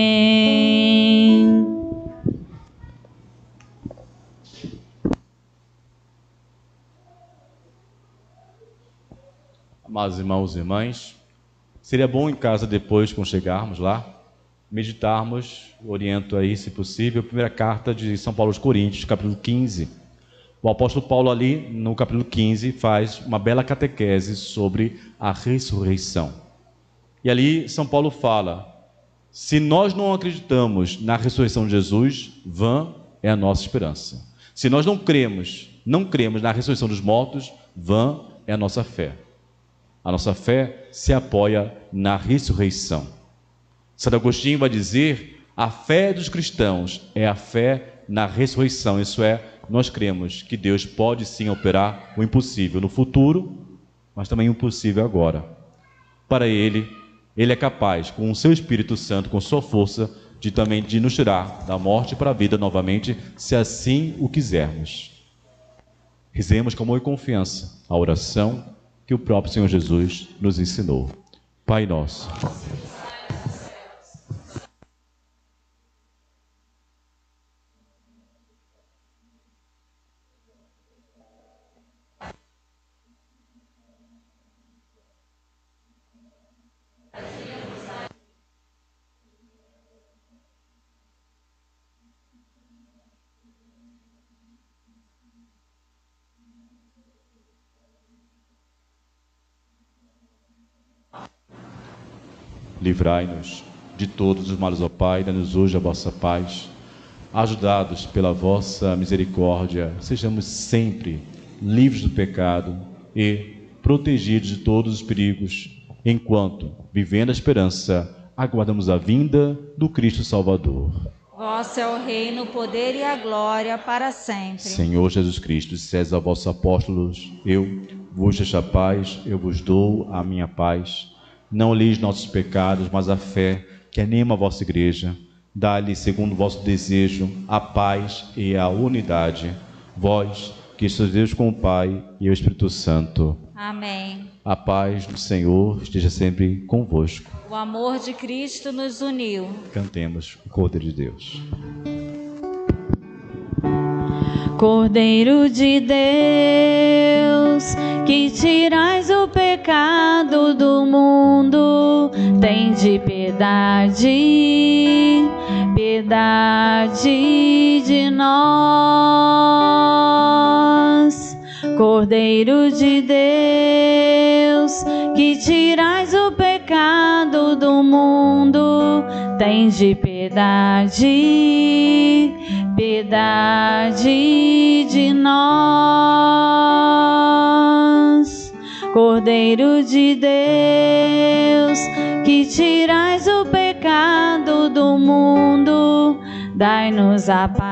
Amados irmãos e irmãs, seria bom em casa depois, quando chegarmos lá, meditarmos, oriento aí, se possível, a primeira carta de São Paulo aos Coríntios, capítulo 15. O apóstolo Paulo ali, no capítulo 15, faz uma bela catequese sobre a ressurreição. E ali São Paulo fala, se nós não acreditamos na ressurreição de Jesus, vã é a nossa esperança. Se nós não cremos na ressurreição dos mortos, vã é a nossa fé. A nossa fé se apoia na ressurreição. Santo Agostinho vai dizer, a fé dos cristãos é a fé na ressurreição. Isso é, nós cremos que Deus pode sim operar o impossível no futuro, mas também o impossível agora. Para Ele é capaz, com o seu Espírito Santo, com sua força, de nos tirar da morte para a vida novamente, se assim o quisermos. Rezemos com amor e confiança a oração que o próprio Senhor Jesus nos ensinou. Pai nosso. Livrai-nos de todos os males, ó Pai, dai-nos hoje a vossa paz. Ajudados pela vossa misericórdia, sejamos sempre livres do pecado e protegidos de todos os perigos, enquanto, vivendo a esperança, aguardamos a vinda do Cristo Salvador. Vosso é o reino, o poder e a glória para sempre. Senhor Jesus Cristo, disseste aos vossos apóstolos, eu vos deixo a paz, eu vos dou a minha paz. Não olheis nossos pecados, mas a fé que anima a vossa igreja. Dá-lhe, segundo o vosso desejo, a paz e a unidade. Vós, que sois Deus com o Pai e o Espírito Santo. Amém. A paz do Senhor esteja sempre convosco. O amor de Cristo nos uniu. Cantemos o Cordeiro de Deus. Cordeiro de Deus, que tirais o pecado do mundo, tende piedade, piedade de nós. Cordeiro de Deus, que tirais o pecado do mundo, tende piedade, piedade de nós. Cordeiro de Deus, que tirais o pecado do mundo, dai-nos a paz,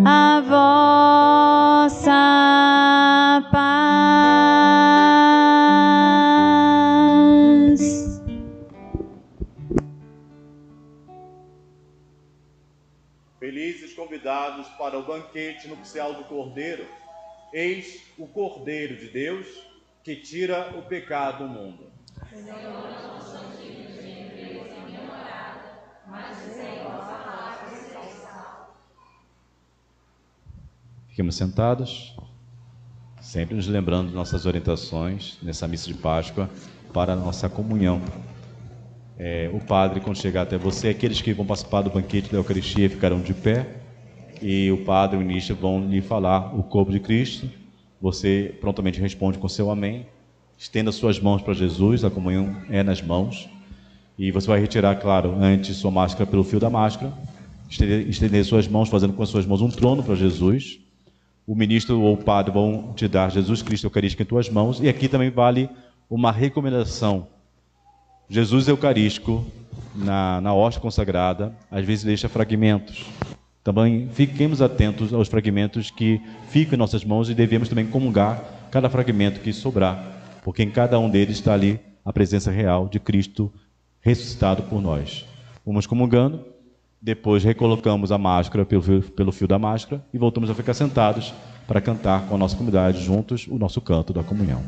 a vossa paz. Felizes convidados para o banquete nupcial do Cordeiro. Eis o Cordeiro de Deus, que tira o pecado do mundo. Fiquemos sentados, sempre nos lembrando de nossas orientações nessa missa de Páscoa para a nossa comunhão. O padre, quando chegar até você, aqueles que vão participar do banquete da Eucaristia ficarão de pé, e o padre e o ministro vão lhe falar o corpo de Cristo. Você prontamente responde com seu amém, estenda suas mãos para Jesus, a comunhão é nas mãos, e você vai retirar, claro, antes sua máscara pelo fio da máscara, estender suas mãos, fazendo com as suas mãos um trono para Jesus. O ministro ou o padre vão te dar Jesus Cristo Eucarístico em tuas mãos, e aqui também vale uma recomendação. Jesus Eucarístico, na hóstia consagrada, às vezes deixa fragmentos. Também fiquemos atentos aos fragmentos que ficam em nossas mãos e devemos também comungar cada fragmento que sobrar, porque em cada um deles está ali a presença real de Cristo ressuscitado por nós. Vamos comungando, depois recolocamos a máscara pelo fio da máscara e voltamos a ficar sentados para cantar com a nossa comunidade juntos o nosso canto da comunhão.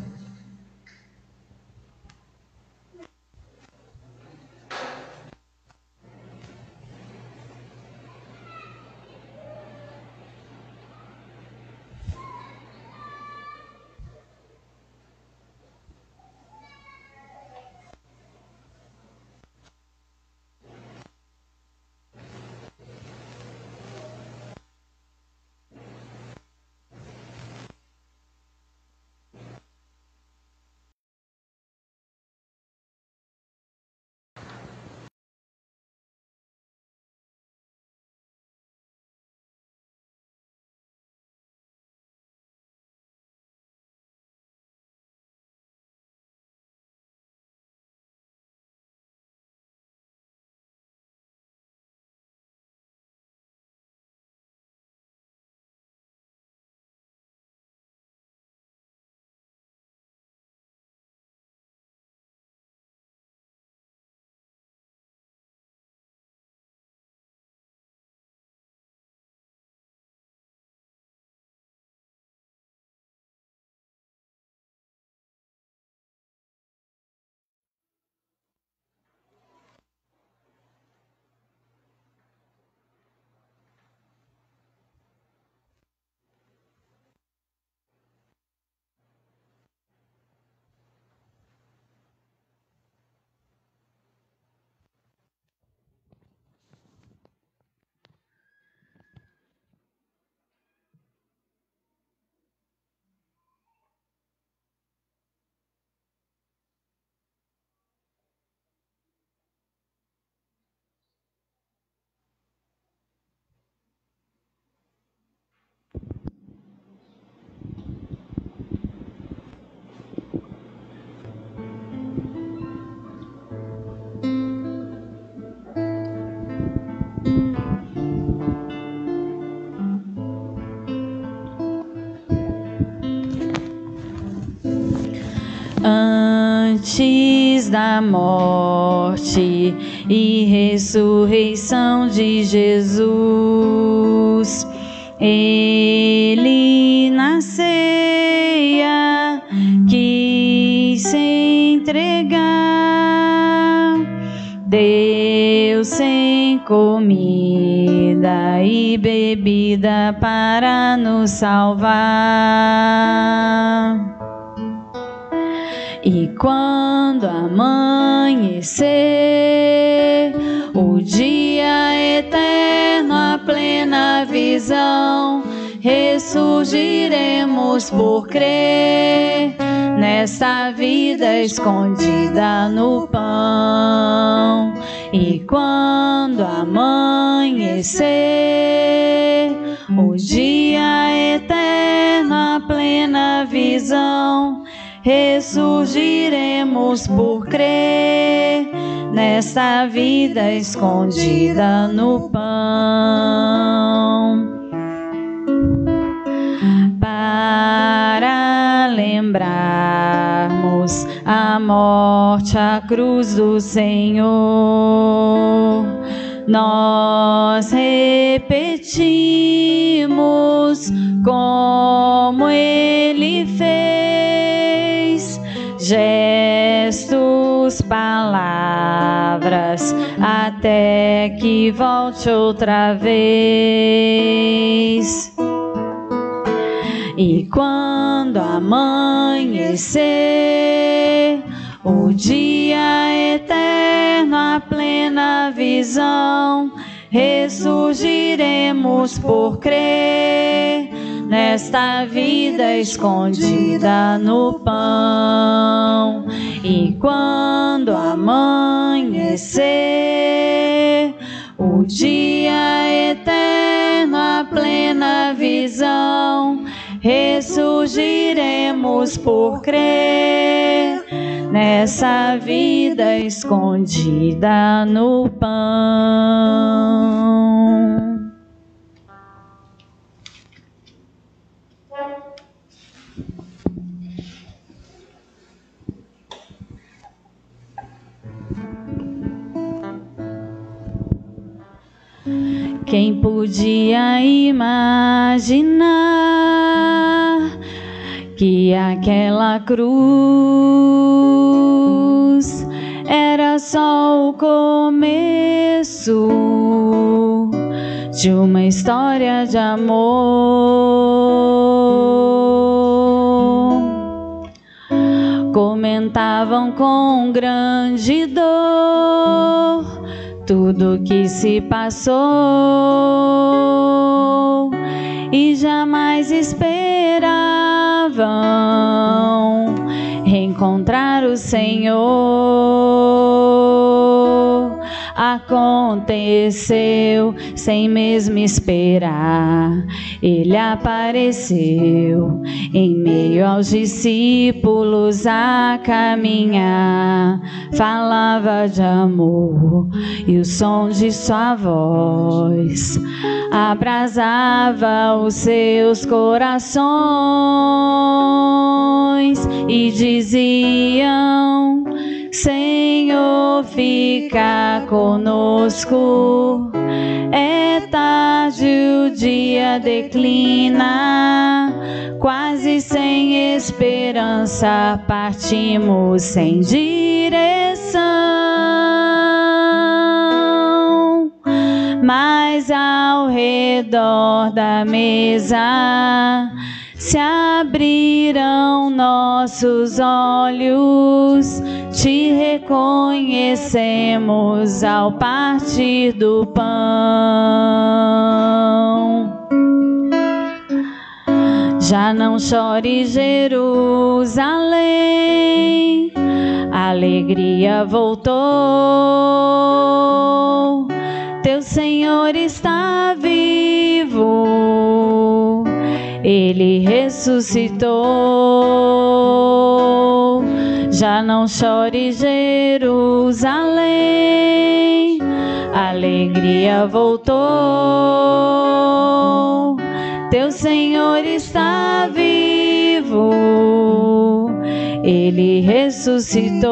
antes da morte e ressurreição de Jesus. Ele na ceia quis se entregar, deu sem comida e bebida para nos salvar. E quando amanhecer o dia eterno, a plena visão, ressurgiremos por crer nesta vida escondida no pão. E quando amanhecer o dia eterno, a plena visão, ressurgiremos por crer nesta vida escondida no pão. Para lembrarmos a morte, a cruz do Senhor, nós repetimos como Ele fez, gestos, palavras, até que volte outra vez. E quando amanhecer o dia eterno, a plena visão, ressurgiremos por crer nesta vida escondida no pão. E quando amanhecer o dia eterno, a plena visão, ressurgiremos por crer nessa vida escondida no pão. Quem podia imaginar que aquela cruz era só o começo de uma história de amor? Comentavam com grande dor tudo que se passou e jamais esperavam reencontrar o Senhor. Aconteceu sem mesmo esperar, Ele apareceu em meio aos discípulos a caminhar. Falava de amor e o som de sua voz abrasava os seus corações e diziam: Senhor, fica conosco, é tarde, o dia declina, quase sem esperança, partimos sem direção. Mas ao redor da mesa se abriram nossos olhos, te reconhecemos ao partir do pão. Já não chore, Jerusalém, a alegria voltou, teu Senhor está vivo, Ele ressuscitou. Já não chore, Jerusalém, a alegria voltou, teu Senhor está vivo, Ele ressuscitou.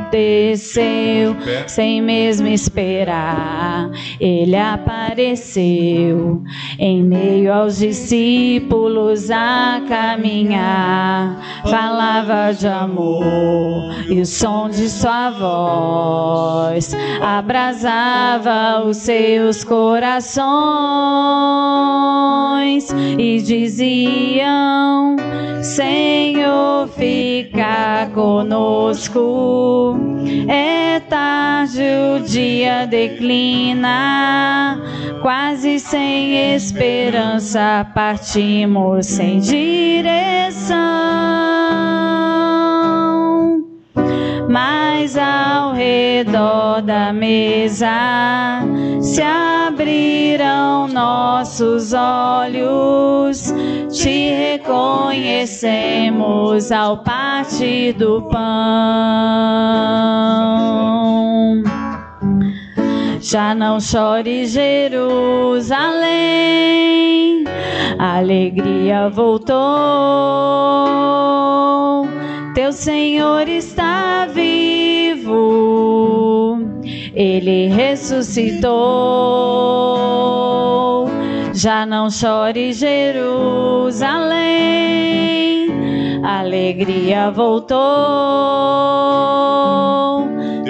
Aconteceu sem mesmo esperar. Ele apareceu em meio aos discípulos a caminhar. Falava de amor e o som de sua voz abrasava os seus corações e diziam: Senhor, fica conosco. É tarde, o dia declina, quase sem esperança, partimos sem direção. Mas ao redor da mesa se abriram nossos olhos, te reconhecemos ao partir do pão. Já não chore, Jerusalém, a alegria voltou. Teu Senhor está vivo, Ele ressuscitou. Já não chore, Jerusalém, a alegria voltou.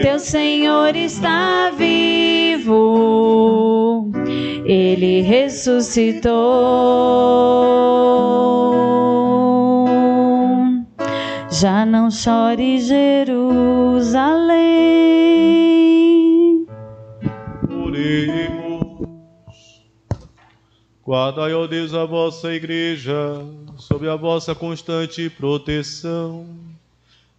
Teu Senhor está vivo, Ele ressuscitou. Já não chore, Jerusalém. Oremos. Guardai, ó Deus, a vossa igreja sob a vossa constante proteção,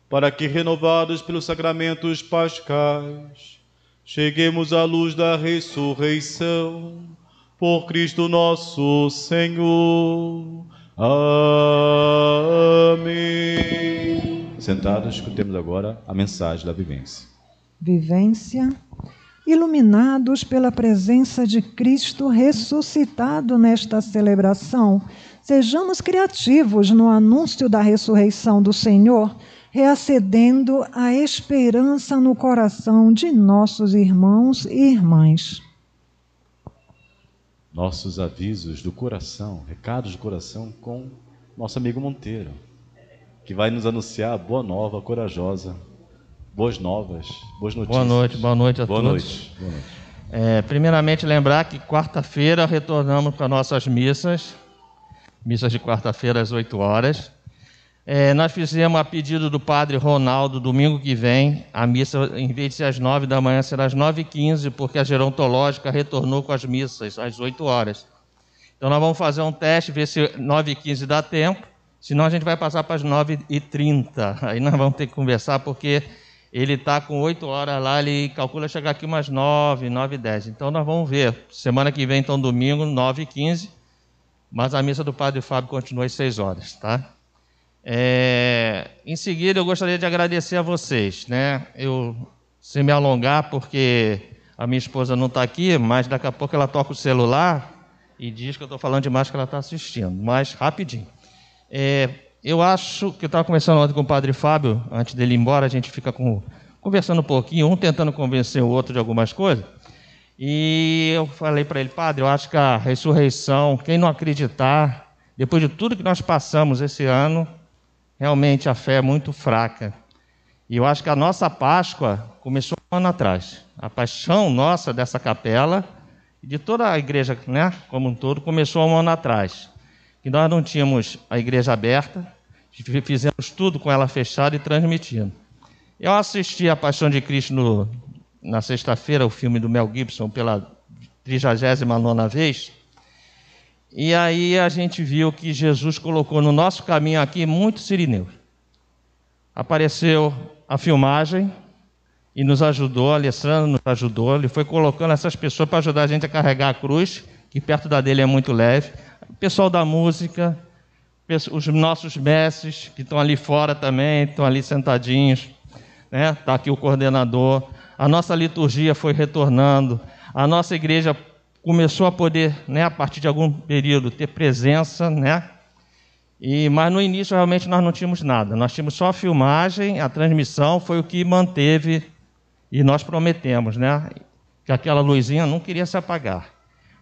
para que, renovados pelos sacramentos pascais, cheguemos à luz da ressurreição. Por Cristo nosso Senhor. Amém. Sentados, escutemos agora a mensagem da vivência. Vivência. Iluminados pela presença de Cristo ressuscitado nesta celebração, sejamos criativos no anúncio da ressurreição do Senhor, reacendendo a esperança no coração de nossos irmãos e irmãs. Nossos avisos do coração, recados do coração com nosso amigo Monteiro, que vai nos anunciar a boa nova corajosa. Boas novas, boas notícias. Boa noite a todos. Boa noite. Primeiramente, lembrar que quarta-feira retornamos para nossas missas de quarta-feira às 8 horas. Nós fizemos a pedido do Padre Ronaldo, domingo que vem, a missa, em vez de ser às 9 da manhã, será às 9h15, porque a gerontológica retornou com as missas às 8 horas. Então, nós vamos fazer um teste, ver se 9h15 dá tempo, senão a gente vai passar para as 9h30. Aí nós vamos ter que conversar, porque ele está com 8 horas lá, ele calcula chegar aqui umas 9, 9h10. Então, nós vamos ver. Semana que vem, então, domingo, 9h15, mas a missa do Padre Fábio continua às 6 horas, tá? Em seguida, eu gostaria de agradecer a vocês, né? Eu, sem me alongar, porque a minha esposa não está aqui, mas daqui a pouco ela toca o celular e diz que eu estou falando demais, que ela está assistindo, mas rapidinho. Eu acho que eu estava conversando ontem com o Padre Fábio, antes dele ir embora, a gente fica conversando um pouquinho, um tentando convencer o outro de algumas coisas, e eu falei para ele: Padre, eu acho que a ressurreição, quem não acreditar, depois de tudo que nós passamos esse ano, realmente a fé é muito fraca. E eu acho que a nossa Páscoa começou um ano atrás. A paixão nossa dessa capela, e de toda a igreja, né, como um todo, começou um ano atrás. Que nós não tínhamos a igreja aberta, fizemos tudo com ela fechada e transmitindo. Eu assisti a Paixão de Cristo na sexta-feira, o filme do Mel Gibson, pela 39ª vez, e aí a gente viu que Jesus colocou no nosso caminho aqui muitos sirineus. Apareceu a filmagem e nos ajudou, a Alessandra nos ajudou, ele foi colocando essas pessoas para ajudar a gente a carregar a cruz, que perto da dele é muito leve. O pessoal da música, os nossos mestres, que estão ali fora também, estão ali sentadinhos, né? Está aqui o coordenador. A nossa liturgia foi retornando, a nossa igreja começou a poder, né, a partir de algum período, ter presença, né? Mas no início realmente nós não tínhamos nada. Nós tínhamos só a filmagem, a transmissão foi o que manteve, e nós prometemos, né, que aquela luzinha não queria se apagar.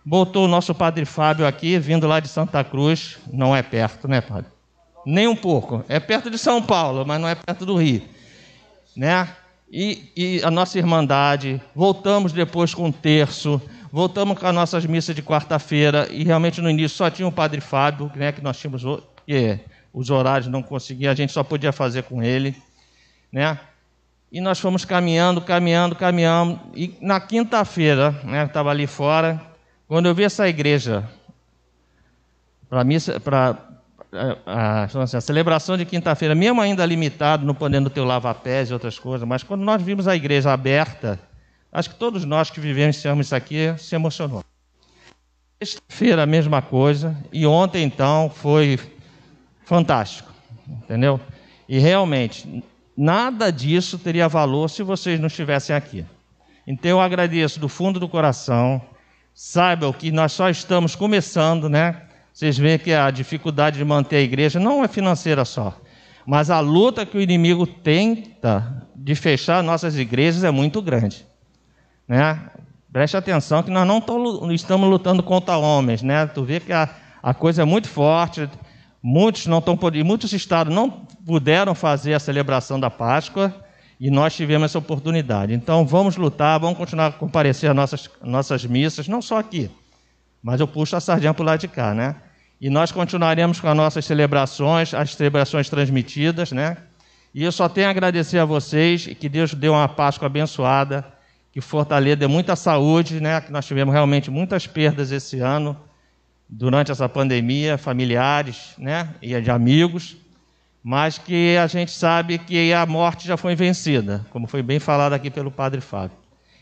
Botou o nosso Padre Fábio aqui, vindo lá de Santa Cruz, não é perto, né, Padre? Nem um pouco. É perto de São Paulo, mas não é perto do Rio, né? E a nossa irmandade, voltamos depois com o terço, voltamos com as nossas missas de quarta-feira, e realmente no início só tinha o Padre Fábio, né, que nós tínhamos, porque os horários não conseguiam, a gente só podia fazer com ele, né? E nós fomos caminhando, e na quinta-feira, né, estava ali fora, quando eu vi essa igreja, a celebração de quinta-feira, mesmo ainda limitado, não podendo ter o lava-pés e outras coisas, mas quando nós vimos a igreja aberta, acho que todos nós que vivenciamos isso aqui se emocionou. Sexta-feira a mesma coisa, e ontem então foi fantástico, entendeu? E realmente, nada disso teria valor se vocês não estivessem aqui. Então eu agradeço do fundo do coração, saibam que nós só estamos começando, né? Vocês veem que a dificuldade de manter a igreja não é financeira só, mas a luta que o inimigo tenta de fechar nossas igrejas é muito grande, né? Preste atenção que nós não estamos lutando contra homens, né? Tu vê que a coisa é muito forte, muitos estados não puderam fazer a celebração da Páscoa e nós tivemos essa oportunidade. Então vamos lutar, vamos continuar a comparecer às nossas missas, não só aqui, mas eu puxo a sardinha para o lado de cá, né? E nós continuaremos com as nossas celebrações, as celebrações transmitidas, né? E eu só tenho a agradecer a vocês e que Deus dê uma Páscoa abençoada, que Fortaleza dê muita saúde, né? Que nós tivemos realmente muitas perdas esse ano, durante essa pandemia, familiares, né? E de amigos, mas que a gente sabe que a morte já foi vencida, como foi bem falado aqui pelo Padre Fábio.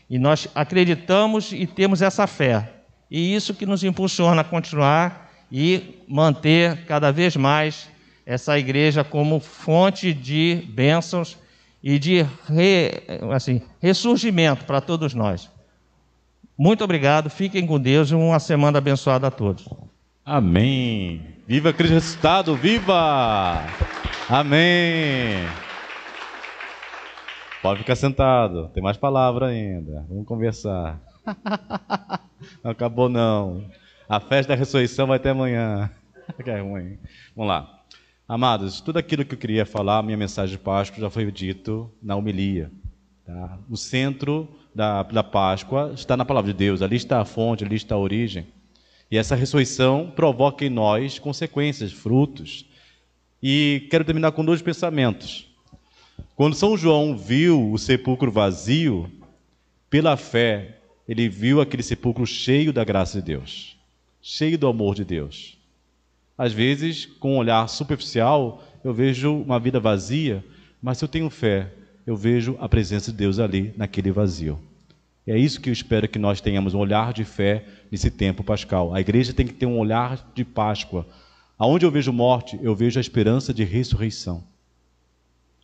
E nós acreditamos e temos essa fé. E isso que nos impulsiona a continuar e manter cada vez mais essa igreja como fonte de bênçãos e de ressurgimento para todos nós. Muito obrigado, fiquem com Deus e uma semana abençoada a todos. Amém. Viva Cristo ressuscitado, viva! Amém. Pode ficar sentado, tem mais palavra ainda. Vamos conversar. Não acabou não. A festa da ressurreição vai até amanhã. Que é ruim. Vamos lá. Amados, tudo aquilo que eu queria falar, minha mensagem de Páscoa já foi dito na homilia. Tá? O centro da Páscoa está na palavra de Deus. Ali está a fonte, ali está a origem. E essa ressurreição provoca em nós consequências, frutos. E quero terminar com 2 pensamentos. Quando São João viu o sepulcro vazio, pela fé, ele viu aquele sepulcro cheio da graça de Deus, cheio do amor de Deus. Às vezes, com um olhar superficial, eu vejo uma vida vazia, mas se eu tenho fé, eu vejo a presença de Deus ali, naquele vazio. E é isso que eu espero que nós tenhamos, um olhar de fé nesse tempo pascal. A igreja tem que ter um olhar de Páscoa. Aonde eu vejo morte, eu vejo a esperança de ressurreição.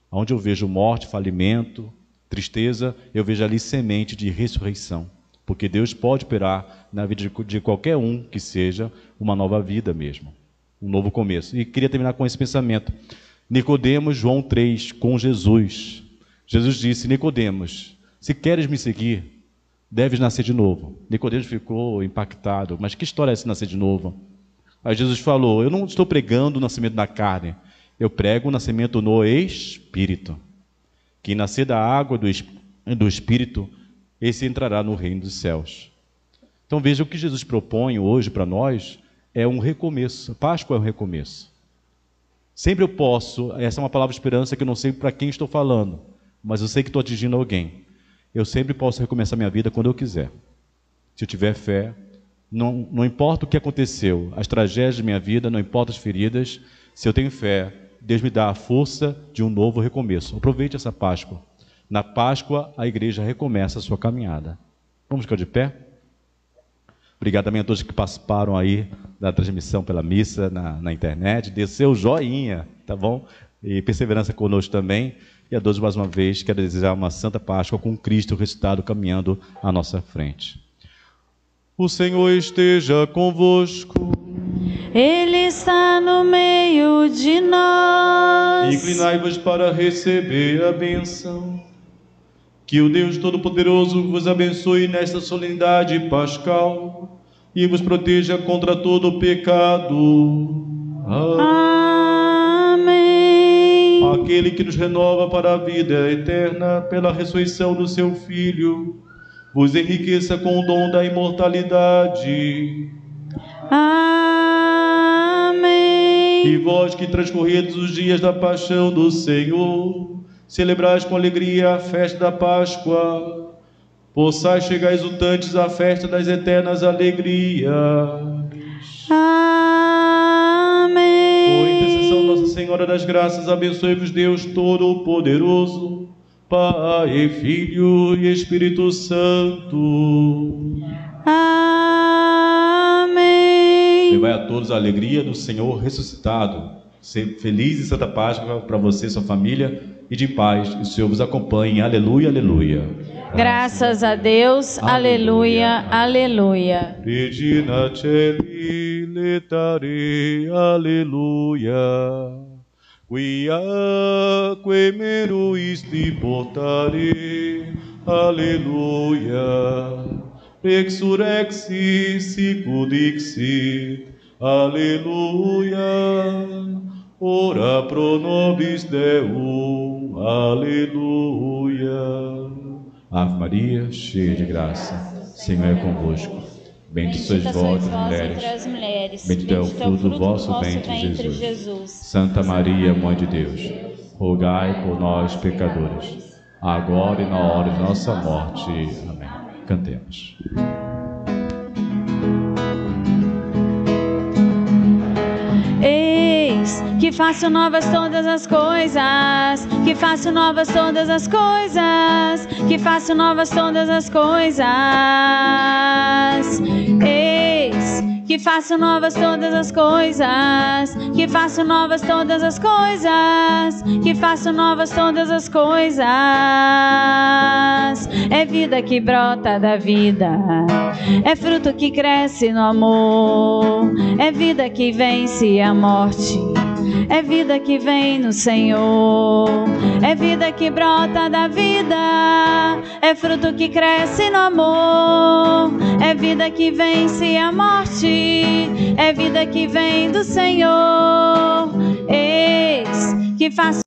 Aonde eu vejo morte, falimento, tristeza, eu vejo ali semente de ressurreição. Porque Deus pode operar na vida de qualquer um que seja uma nova vida mesmo, um novo começo. E queria terminar com esse pensamento. Nicodemos, João 3, com Jesus. Jesus disse: Nicodemos, se queres me seguir, deves nascer de novo. Nicodemos ficou impactado. Mas que história é essa, nascer de novo? Aí Jesus falou: eu não estou pregando o nascimento da carne, eu prego o nascimento no Espírito. Quem nascer da água do Espírito, esse entrará no reino dos céus. Então veja, o que Jesus propõe hoje para nós é um recomeço. Páscoa é um recomeço. Sempre eu posso, essa é uma palavra de esperança que eu não sei para quem estou falando, mas eu sei que estou atingindo alguém. Eu sempre posso recomeçar minha vida quando eu quiser. Se eu tiver fé, não importa o que aconteceu, as tragédias de minha vida, não importa as feridas, se eu tenho fé, Deus me dá a força de um novo recomeço. Aproveite essa Páscoa. Na Páscoa, a igreja recomeça a sua caminhada. Vamos ficar de pé? Obrigado também a todos que participaram aí da transmissão pela missa na internet. Dê seu joinha, tá bom? E perseverança conosco também. E a todos, mais uma vez, quero desejar uma Santa Páscoa com Cristo ressuscitado caminhando à nossa frente. O Senhor esteja convosco. Ele está no meio de nós. Inclinai-vos para receber a bênção. Que o Deus Todo-Poderoso vos abençoe nesta solenidade pascal e vos proteja contra todo o pecado. Amém. Aquele que nos renova para a vida eterna pela ressurreição do seu Filho, vos enriqueça com o dom da imortalidade. Amém. E vós que transcorredes os dias da paixão do Senhor, celebrais com alegria a festa da Páscoa, possais chegar exultantes à festa das eternas alegrias. Amém. Por intercessão de Nossa Senhora das Graças, abençoe-vos Deus Todo-Poderoso, Pai, Filho e Espírito Santo. Amém. Levai a todos a alegria do Senhor ressuscitado. Ser feliz e santa Páscoa para você e sua família, e de paz, e o Senhor vos acompanhe. Aleluia, aleluia. Graças a Deus. Aleluia, aleluia. Regina Celi letare, aleluia. Quia meruisti portare, aleluia. Exurexi sicut dixit, aleluia. Ora pro nobis Deum, aleluia. Ave Maria, cheia de graça, Senhor é convosco. Bendita sois vós entre as mulheres, bendito é o fruto do vosso ventre, Jesus. Santa Maria, Mãe de Deus, rogai por nós, pecadores, agora e na hora de nossa morte. Amém. Cantemos. Eis que faço novas todas as coisas, que faço novas todas as coisas, que faço novas todas as coisas. Eis que faço novas todas as coisas, que faço novas todas as coisas, que faço novas todas as coisas. É vida que brota da vida, é fruto que cresce no amor, é vida que vence a morte, é vida que vem no Senhor, é vida que brota da vida, é fruto que cresce no amor, é vida que vence a morte, é vida que vem do Senhor. Eis que faço